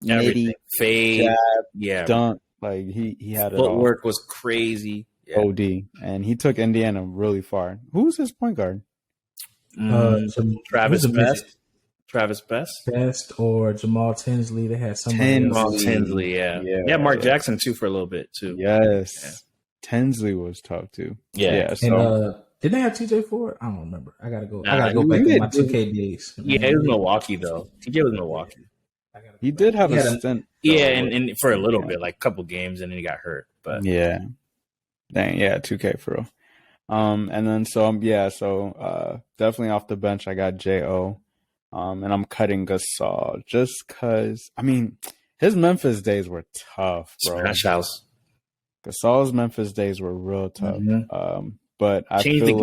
everything, fade, jab, dunk. Like he had it all. Footwork was crazy. Yeah. OD, and he took Indiana really far. Who's his point guard? Travis Best or Jamal Tinsley. They had somebody Jamal Tinsley, yeah. Mark Jackson too for a little bit too. Yes, Tinsley was tough too. Yeah. So did they have TJ Ford? I don't remember. I gotta go back to my 2K days. Yeah, it was Milwaukee though. TJ was Milwaukee. He did have a stint. Yeah, and for a little bit, like a couple games, and then he got hurt. But yeah, dang, yeah, 2K for real. And then definitely off the bench, I got Jo. And I'm cutting Gasol just because, I mean, his Memphis days were tough, bro. Smash house. Gasol's Memphis days were real tough. But I feel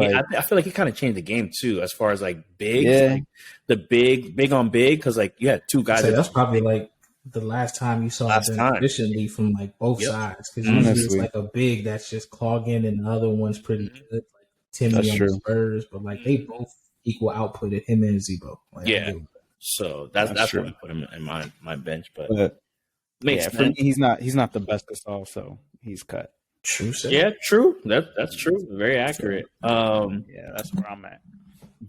like he kind of changed the game too, as far as like bigs, like the big on big, because like you had two guys. That's probably like the last time you saw them efficiently from like both sides, because usually it's like a big that's just clogging, and the other one's pretty good, like Timmy on the Spurs, but like they both equal output at him and Zebo. Like, so that's why I put him in my bench. But for me, he's not the best Gasol, so he's cut. True. Yeah, true. That's true. Very accurate. That's where I'm at.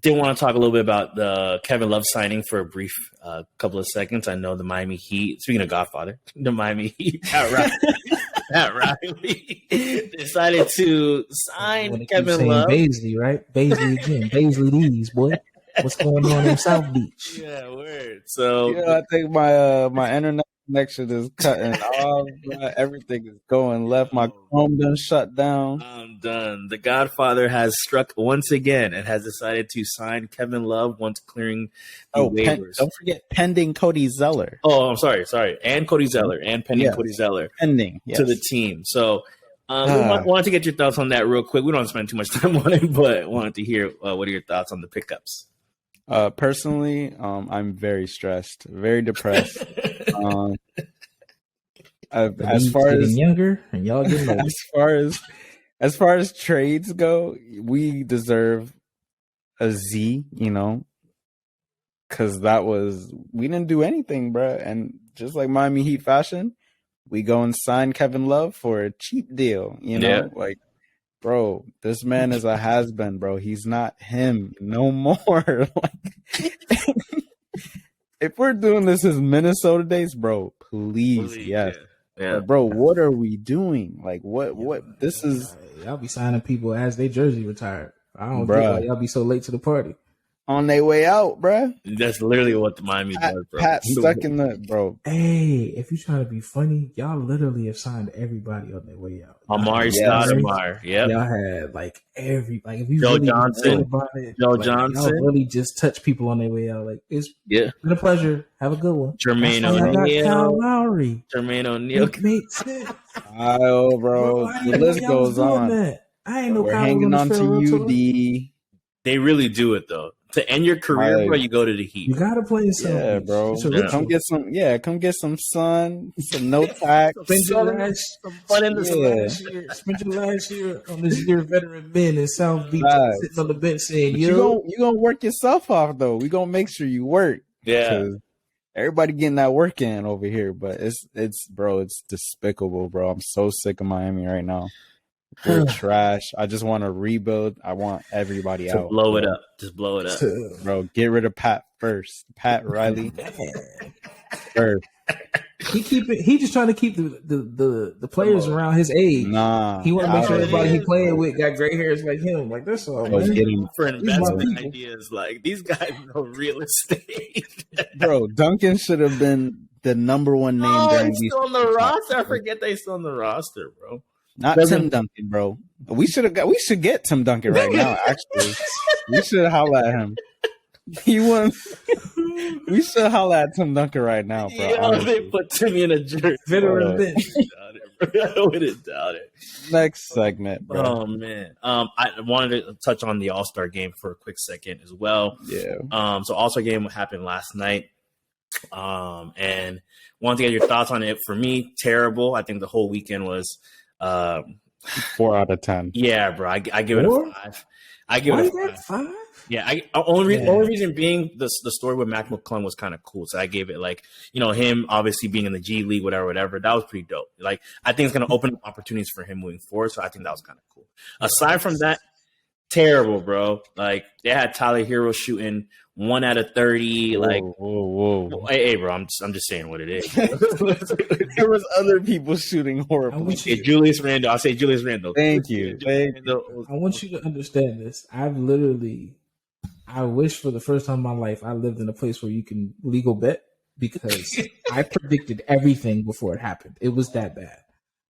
Did want to talk a little bit about the Kevin Love signing for a brief couple of seconds. I know the Miami Heat, speaking of Godfather, the Miami Heat, Pat Riley decided to sign Kevin Love. Baisley, right? Baisley again. Baisley these, boy. What's going on in South Beach? Yeah, word. So I think my internet connection is cutting off. Everything is going left. My Chrome done shut down. I'm done. The Godfather has struck once again and has decided to sign Kevin Love once clearing the waivers. Don't forget pending Cody Zeller. Oh, I'm sorry. And Cody Zeller and pending Cody Zeller pending to the team. So we wanted to get your thoughts on that real quick. We don't spend too much time on it, but wanted to hear what are your thoughts on the pickups. Personally, I'm very stressed, very depressed. As far as younger and y'all getting older. as far as trades go, we deserve a Z, because we didn't do anything, bruh. And just like Miami Heat fashion, we go and sign Kevin Love for a cheap deal, like. Bro, this man is a has-been, bro. He's not him no more. If we're doing this as Minnesota days, bro, please yes. Yeah. Bro, what are we doing? Like, what? This is... Y'all be signing people as they jersey retired. I don't get why y'all be so late to the party. On their way out, bro. That's literally what the Miami does, bro. Pat stuck in the... Bro. Hey, if you're trying to be funny, y'all literally have signed everybody on their way out. Amari Stoudemire. Yeah. Y'all had, if you Joe really Johnson. About it, Johnson. Y'all really just touch people on their way out. Like, it's been a pleasure. Have a good one. Jermaine O'Neal. Kyle Lowry. Jermaine O'Neal. It makes sense. Bro. The list goes on. I ain't know We're hanging on to you, D. They really do it, though. To end your career, bro, you go to the Heat. You gotta play in some. Yeah, bro. Come get some sun, some no tax. Spend your fun in the sun. Spend your last year on this year veteran men in South Beach, sitting on the bench saying, you gonna work yourself off though. We gonna make sure you work. Yeah. Everybody getting that work in over here, but it's despicable, bro. I'm so sick of Miami right now. We're trash. I just want to rebuild. I want everybody out. Blow it up. Just blow it up. Bro, get rid of Pat first. Pat Riley first. He just trying to keep the players around his age. Nah, he want to make sure everybody he playing with got gray hairs like him. Like that's all. Man. Get him for investment ideas. Like these guys know real estate. Bro, Duncan should have been the number one name during he's these. Still on the roster. I forget they still on the roster, bro. Not Tim Duncan, bro. We should get Tim Duncan right now. Actually, we should holla at him. He won. We should holla at Tim Duncan right now, bro. Yeah, they put Timmy in a jersey. Veteran bench. I wouldn't doubt it. Next segment, bro. Oh man. I wanted to touch on the All-Star game for a quick second as well. Yeah. So All-Star game happened last night. And wanted to get your thoughts on it. For me, terrible. I think the whole weekend was 4 out of 10. Yeah, bro. I give it a 5. I give it a 5. Yeah, only reason being the story with Mac McClung was kind of cool. So I gave it like, him obviously being in the G League, whatever. That was pretty dope. Like, I think it's going to open up opportunities for him moving forward. So I think that was kind of cool. Aside from that, terrible, bro. Like, they had Tyler Hero shooting 1 out of 30. Like, whoa. Hey, bro, I'm just saying what it is. There was other people shooting horribly. Julius Randle. I'll say Julius Randle. Thank you. I want you to understand this. I wish for the first time in my life I lived in a place where you can legal bet, because I predicted everything before it happened. It was that bad.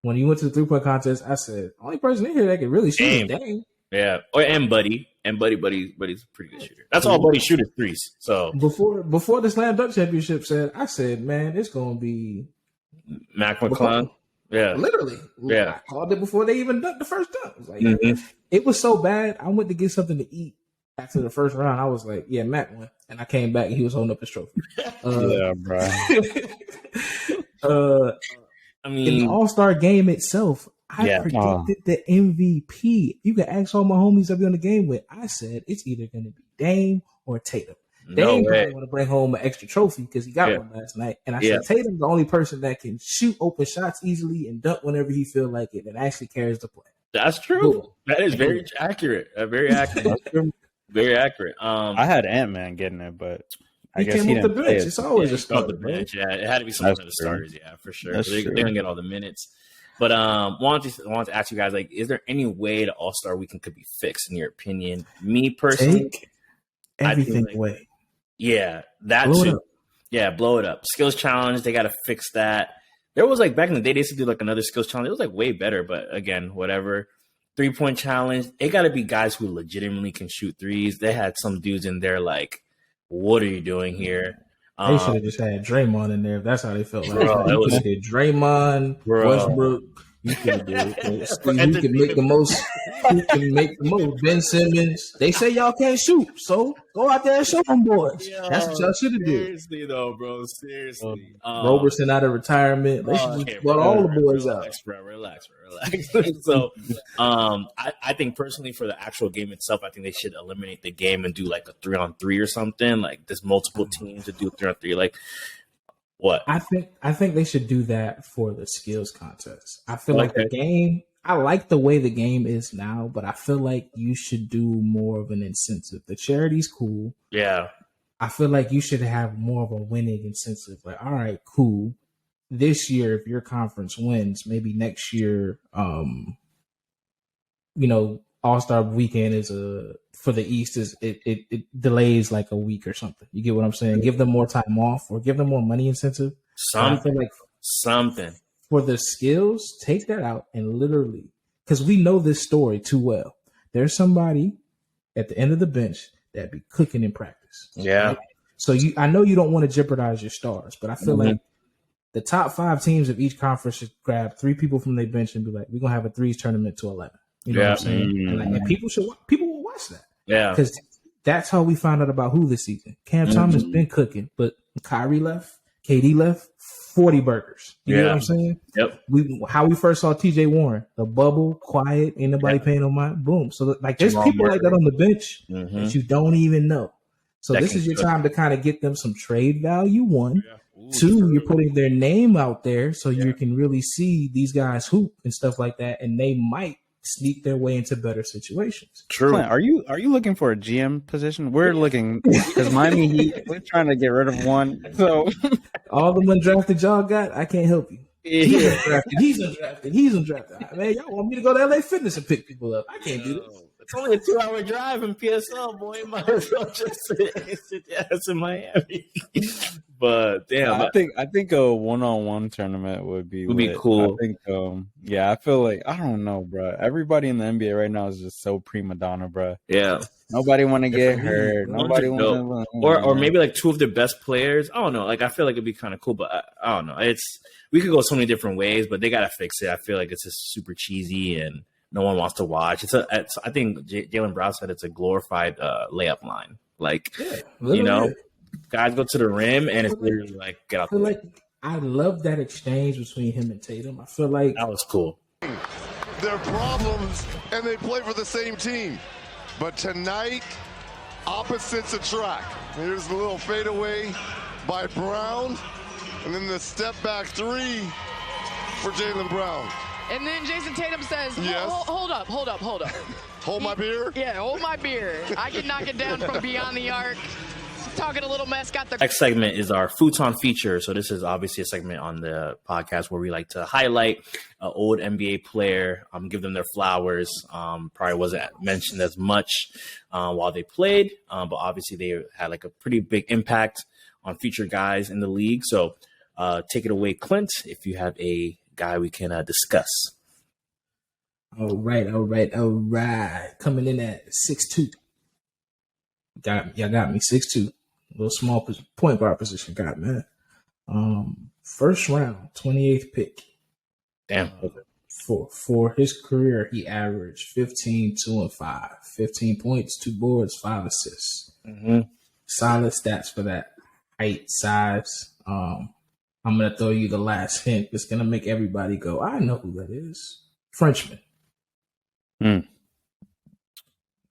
When you went to the 3-point contest, I said, only person in here that can really shoot is Dame. Yeah, and Buddy. And Buddy's a pretty good shooter. That's all Buddy shoot is threes. So before the Slam Dunk Championship I said, man, it's gonna be Mac McClung. Yeah, literally. Yeah, I called it before they even dunked the first dunk. It was like, It was so bad. I went to get something to eat after the first round. I was like, yeah, Mac won, and I came back and he was holding up his trophy. Yeah, bro. I mean, in the All-Star game itself, I predicted the MVP. You can ask all my homies I've been on the game with. I said it's either going to be Dame or Tatum. Dame probably want to bring home an extra trophy because he got one last night. And I said Tatum's the only person that can shoot open shots easily and dunk whenever he feel like it and actually carries the play. That's true. Cool. That is very accurate. Very accurate. Very accurate. I had Ant-Man getting it, but I guess came he off the bench. It's always a starter. The bench. Yeah, it had to be some of the starters. Yeah, for sure. They're gonna get all the minutes. But wanted to ask you guys, like, is there any way the All-Star Weekend could be fixed in your opinion? Me personally, take everything away. Yeah, that blow too. Yeah, blow it up. Skills challenge, they got to fix that. There was like back in the day, they used to do like another skills challenge. It was like way better, but again, whatever. 3-point challenge, it got to be guys who legitimately can shoot threes. They had some dudes in there like, what are you doing here? They should have just had Draymond in there if that's how they felt. Like it was Draymond, Westbrook. You can do it. Who can make the most? Who can make the most? Ben Simmons. They say y'all can't shoot, so go out there and show them boys. That's what y'all should have did. Seriously though, bro. Seriously. Roberson out of retirement. They should just brought all the boys out. Relax. So, I think personally for the actual game itself, I think they should eliminate the game and do like a 3-on-3 or something. Like there's multiple teams to do 3-on-3. Like what? I think they should do that for the skills contest. I feel like the game. I like the way the game is now, but I feel like you should do more of an incentive. The charity's cool. Yeah. I feel like you should have more of a winning incentive. Like, all right, cool. This year, if your conference wins, maybe next year, All-Star Weekend is for the East it delays like a week or something. You get what I'm saying? Give them more time off or give them more money incentive. Something for the skills. Take that out and literally, because we know this story too well. There's somebody at the end of the bench that be cooking in practice. Yeah. Right? So I know you don't want to jeopardize your stars, but I feel like the top 5 teams of each conference should grab 3 people from their bench and be like, we're gonna have a threes tournament to 11. You know what I'm saying? And people will watch that. Yeah, because that's how we found out about who this season. Cam Thomas been cooking, but Kyrie left, KD left, 40 burgers. You know what I'm saying? Yep. How we first saw TJ Warren, the bubble, quiet, ain't nobody paying no mind. Boom. So like, there's people like that on the bench that you don't even know. So this is your time to kind of get them some trade value. 1, 2, you're putting their name out there so you can really see these guys hoop and stuff like that, and they might sneak their way into better situations. True. Clint, are you looking for a GM position? We're looking because Miami Heat. We're trying to get rid of one. So all the undrafted y'all got, I can't help you. He's undrafted. He's undrafted. Man, y'all want me to go to LA Fitness and pick people up? I can't do this. It's only a 2-hour drive in PSL, boy. Might as well just sit ass in Miami. But damn, I think a one-on-one tournament would be cool. I think, I feel like I don't know, bro. Everybody in the NBA right now is just so prima donna, bro. Yeah, nobody want to get hurt. Nobody want to, or maybe like two of their best players. I don't know. Like I feel like it'd be kind of cool, but I don't know. We could go so many different ways, but they gotta fix it. I feel like it's just super cheesy and no one wants to watch. I think Jaylen Brown said it's a glorified layup line. Like, guys go to the rim and it's literally like get out. I love that exchange between him and Tatum. I feel like that was cool. They're problems and they play for the same team. But tonight, opposites attract. Here's a little fadeaway by Brown, and then the step back three for Jaylen Brown. And then Jason Tatum says, yes. Hold up. Hold my beer? Yeah, hold my beer. I can knock it down from beyond the arc. Talking a little mess, got the... Next segment is our Futon Feature. So this is obviously a segment on the podcast where we like to highlight an old NBA player, give them their flowers. Probably wasn't mentioned as much while they played, but obviously they had like a pretty big impact on future guys in the league. So take it away, Clint, if you have a guy we can discuss. All right. Coming in at 6'2". Y'all got me 6'2". A little small point guard position got, man. First round, 28th pick. Damn. For his career, he averaged 15, 2, and 5. 15 points, 2 boards, 5 assists. Mm-hmm. Solid stats for that height, size. I'm going to throw you the last hint. It's going to make everybody go, I know who that is. Frenchman.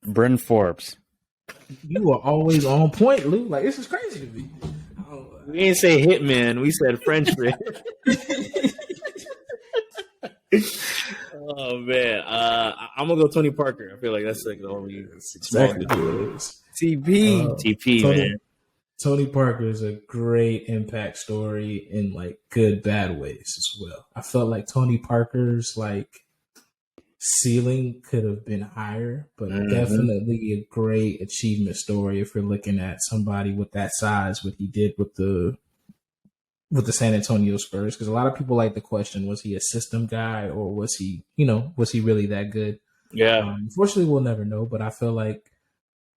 Bryn Forbes. You are always on point, Lou. Like, this is crazy to me. We didn't say hitman. We said Frenchman. Oh, man. I'm going to go Tony Parker. I feel like that's like the only exactly who it is. TP, man. Tony Parker is a great impact story in like good, bad ways as well. I felt like Tony Parker's like ceiling could have been higher, but definitely a great achievement story if you're looking at somebody with that size, what he did with the San Antonio Spurs. Because a lot of people like the question, was he a system guy or was he really that good? Yeah. Unfortunately, we'll never know, but I feel like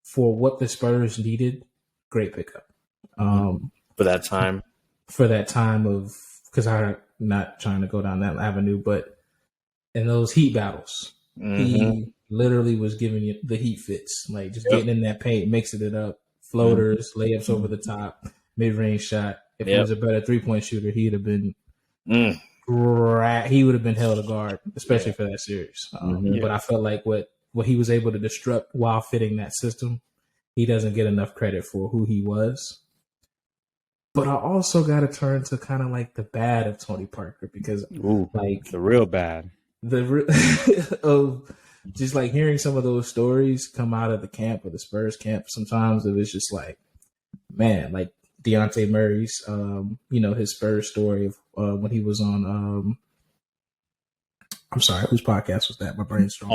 for what the Spurs needed, great pickup. For that time of, because I'm not trying to go down that avenue, but in those heat battles, he literally was giving you the heat fits, like just getting in that paint, mixing it up, floaters, layups over the top, mid-range shot. If he was a better 3-point shooter, he'd have been he would have been held to guard, especially for that series. But I felt like what he was able to disrupt while fitting that system, he doesn't get enough credit for who he was. But I also got to turn to kind of like the bad of Tony Parker because like the real bad. Of just like hearing some of those stories come out of the camp or the Spurs camp, sometimes it was just like, man, like Dejounte Murray's, his Spurs story of when he was on, I'm sorry, whose podcast was that? My brain's strong.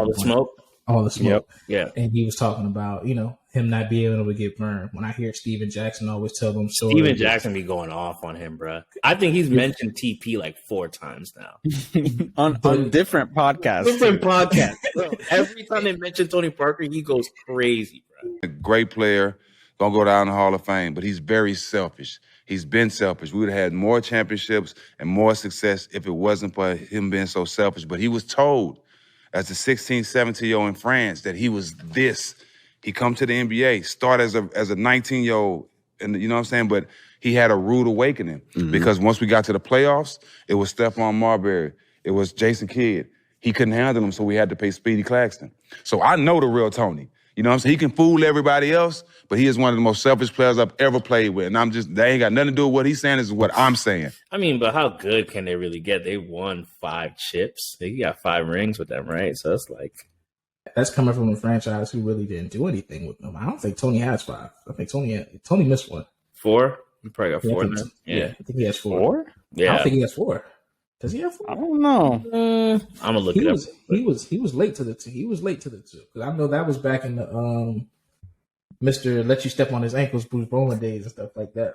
All the Smoke. Yep. Yeah. And he was talking about, him not being able to get burned. When I hear Steven Jackson always tell them stories. Steven Jackson be going off on him, bro. I think he's mentioned TP like 4 times now. on different podcasts. Bro. Every time they mention Tony Parker, he goes crazy, bro. A great player, gonna go down the Hall of Fame, but he's very selfish. He's been selfish. We would have had more championships and more success if it wasn't for him being so selfish. But he was told as a 16, 17-year-old in France that he was this. He come to the NBA, start as a 19-year-old, and you know what I'm saying? But he had a rude awakening because once we got to the playoffs, it was Stephon Marbury, it was Jason Kidd. He couldn't handle him, so we had to pay Speedy Claxton. So I know the real Tony. You know what I'm saying? He can fool everybody else, but he is one of the most selfish players I've ever played with. And they ain't got nothing to do with what he's saying. This is what I'm saying. I mean, but how good can they really get? They won 5 chips. They got 5 rings with them, right? So it's like. That's coming from a franchise who really didn't do anything with them. I don't think Tony has 5. I think Tony missed 1. 4? You probably got 4 now. Yeah, I think he has 4. 4? Yeah. I don't think he has 4. Does he have 4? I don't know. I'm gonna look it up. He was late to the 2. He was late to the 2 because I know that was back in the Mr. Let You Step on His Ankles, Bruce Bowen days and stuff like that.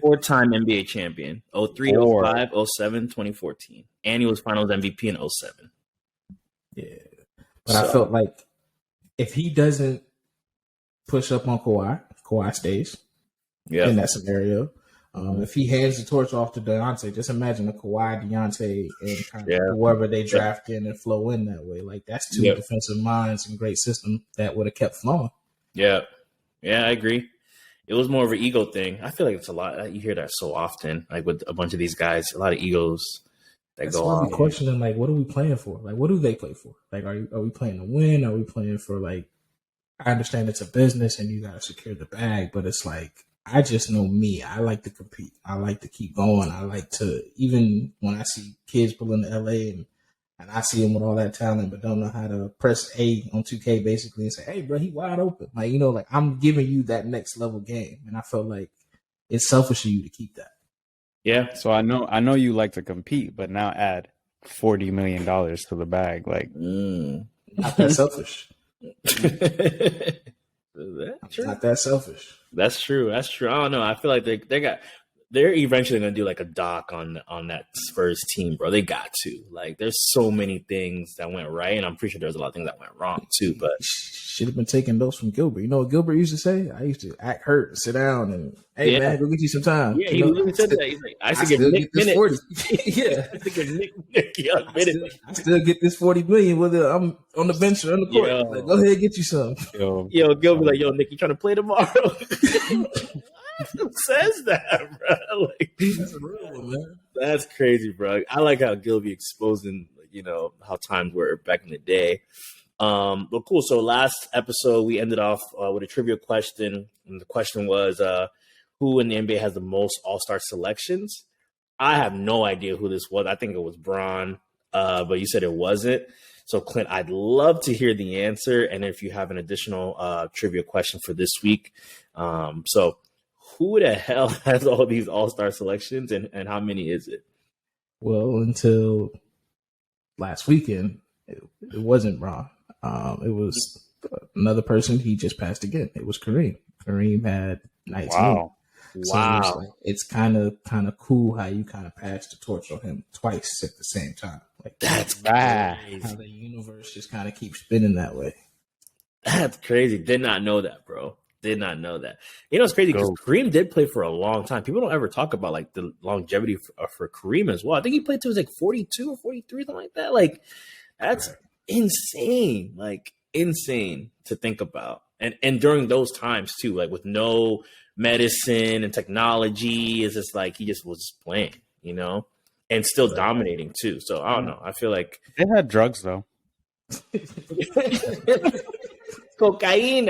4-time NBA champion, 03, 05, 07, 2014, and he was Finals MVP in 07. Yeah, but I felt like if he doesn't push up on Kawhi stays. In that scenario. If he hands the torch off to Deontay, just imagine a Kawhi, Deontay, and kind of whoever they draft in and flow in that way. Like, that's 2 defensive minds and great system that would have kept flowing. Yeah. Yeah, I agree. It was more of an ego thing. I feel like it's a lot. You hear that so often, like with a bunch of these guys, a lot of egos that go on. I'm questioning, like, what are we playing for? Like, what do they play for? Like, are we playing to win? Are we playing for, like, I understand it's a business and you got to secure the bag, but it's like, I just know me. I like to compete. I like to keep going. I like to, even when I see kids pulling to LA and I see them with all that talent, but don't know how to press A on 2K basically and say, hey, bro, he wide open. Like, like I'm giving you that next level game. And I felt like it's selfish of you to keep that. Yeah. So I know you like to compete, but now add $40 million to the bag. Like, not that selfish. Not that selfish. That's true. I don't know. I feel like they're eventually gonna do like a doc on that Spurs team, bro. They got to. Like, there's so many things that went right, and I'm pretty sure there's a lot of things that went wrong too. But should have been taking notes from Gilbert. You know what Gilbert used to say? I used to act hurt, sit down, and hey man, go get you some time. Yeah, he literally said that. He's like, I used to give Nick minutes. 40. Yeah, I used to give Nick young minutes. I still get this $40 million whether I'm on the bench or on the court. Like, go ahead, get you some. Yo, Gilbert like, yo, Nick, you trying to play tomorrow? Who says that, bro? Like, that's a real one, man. That's crazy, bro. I like how Gilby exposing, how times were back in the day. But cool. So last episode, we ended off with a trivia question. And the question was, who in the NBA has the most all-star selections? I have no idea who this was. I think it was Bron, but you said it wasn't. So, Clint, I'd love to hear the answer. And if you have an additional trivia question for this week. So who the hell has all these all-star selections and how many is it? Well, until last weekend, it wasn't Bron. It was another person. He just passed again. It was Kareem. Kareem had 19. Wow. So it's kind of cool how you kind of passed the torch on him twice at the same time. Like, that's bad. How the universe just kind of keeps spinning that way. That's crazy. Did not know that, bro. Did not know that. It's crazy because Kareem did play for a long time. People don't ever talk about like the longevity for Kareem as well. I think he played till he was like 42 or 43, something like that. Like, that's insane. Like, insane to think about. And during those times too, like with no medicine and technology, it's just like he just was playing, and still dominating too. So I don't know. I feel like they had drugs though. Cocaine.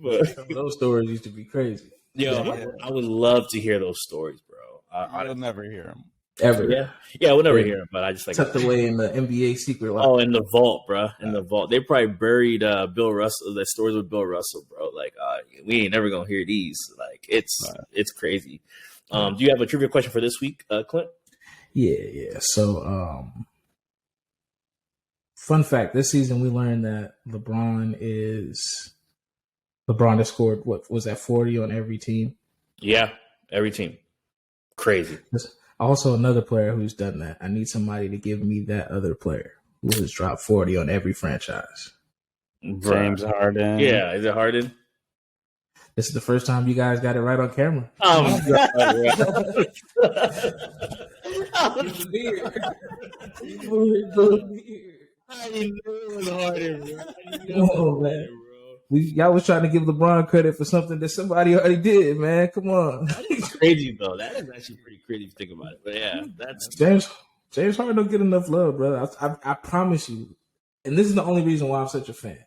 But those stories used to be crazy. I would love to hear those stories, bro. I'll never hear them. Ever. Yeah, we'll never hear them, but I just like tucked away in the NBA secret life. Oh, in the vault, bro. In the vault. They probably buried Bill Russell, the stories with Bill Russell, bro. Like, we ain't never gonna hear these. Like, it's crazy. Do you have a trivia question for this week, Clint? Yeah. So, fun fact: this season we learned that LeBron has scored, what was that, 40 on every team? Yeah, every team. Crazy. There's also another player who's done that. I need somebody to give me that other player who has dropped 40 on every franchise. James Harden. Yeah, is it Harden? This is the first time you guys got it right on camera. Oh my God. I didn't know it was Harden, bro. Oh, man. Y'all was trying to give LeBron credit for something that somebody already did, man. Come on. That is crazy, though. That is actually pretty crazy if you think about it. But yeah, that's James Harden don't get enough love, brother. I promise you. and this is the only reason why I'm such a fan.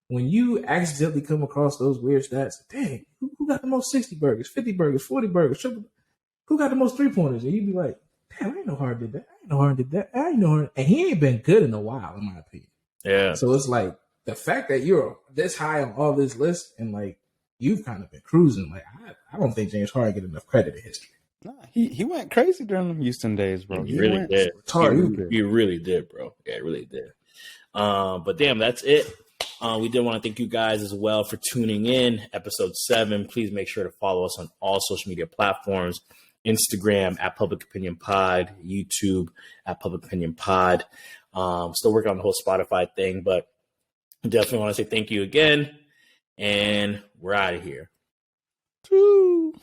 When you accidentally come across those weird stats, dang, who got the most 60 burgers, 50 burgers, 40 burgers, who got the most 3-pointers? And you'd be like, damn, I ain't know Harden did that. I ain't know Harden did that. I ain't know Harden. And he ain't been good in a while, in my opinion. Yeah. So it's like the fact that you're this high on all this list and like you've kind of been cruising. Like I don't think James Harden get enough credit in history. Nah, he went crazy during the Houston days, bro. He really did. He really did, bro. Yeah, he really did. But damn, that's it. We did want to thank you guys as well for tuning in. Episode 7. Please make sure to follow us on all social media platforms. Instagram at Public Opinion Pod, YouTube at Public Opinion Pod. Still working on the whole Spotify thing, but definitely want to say thank you again. And we're out of here. True.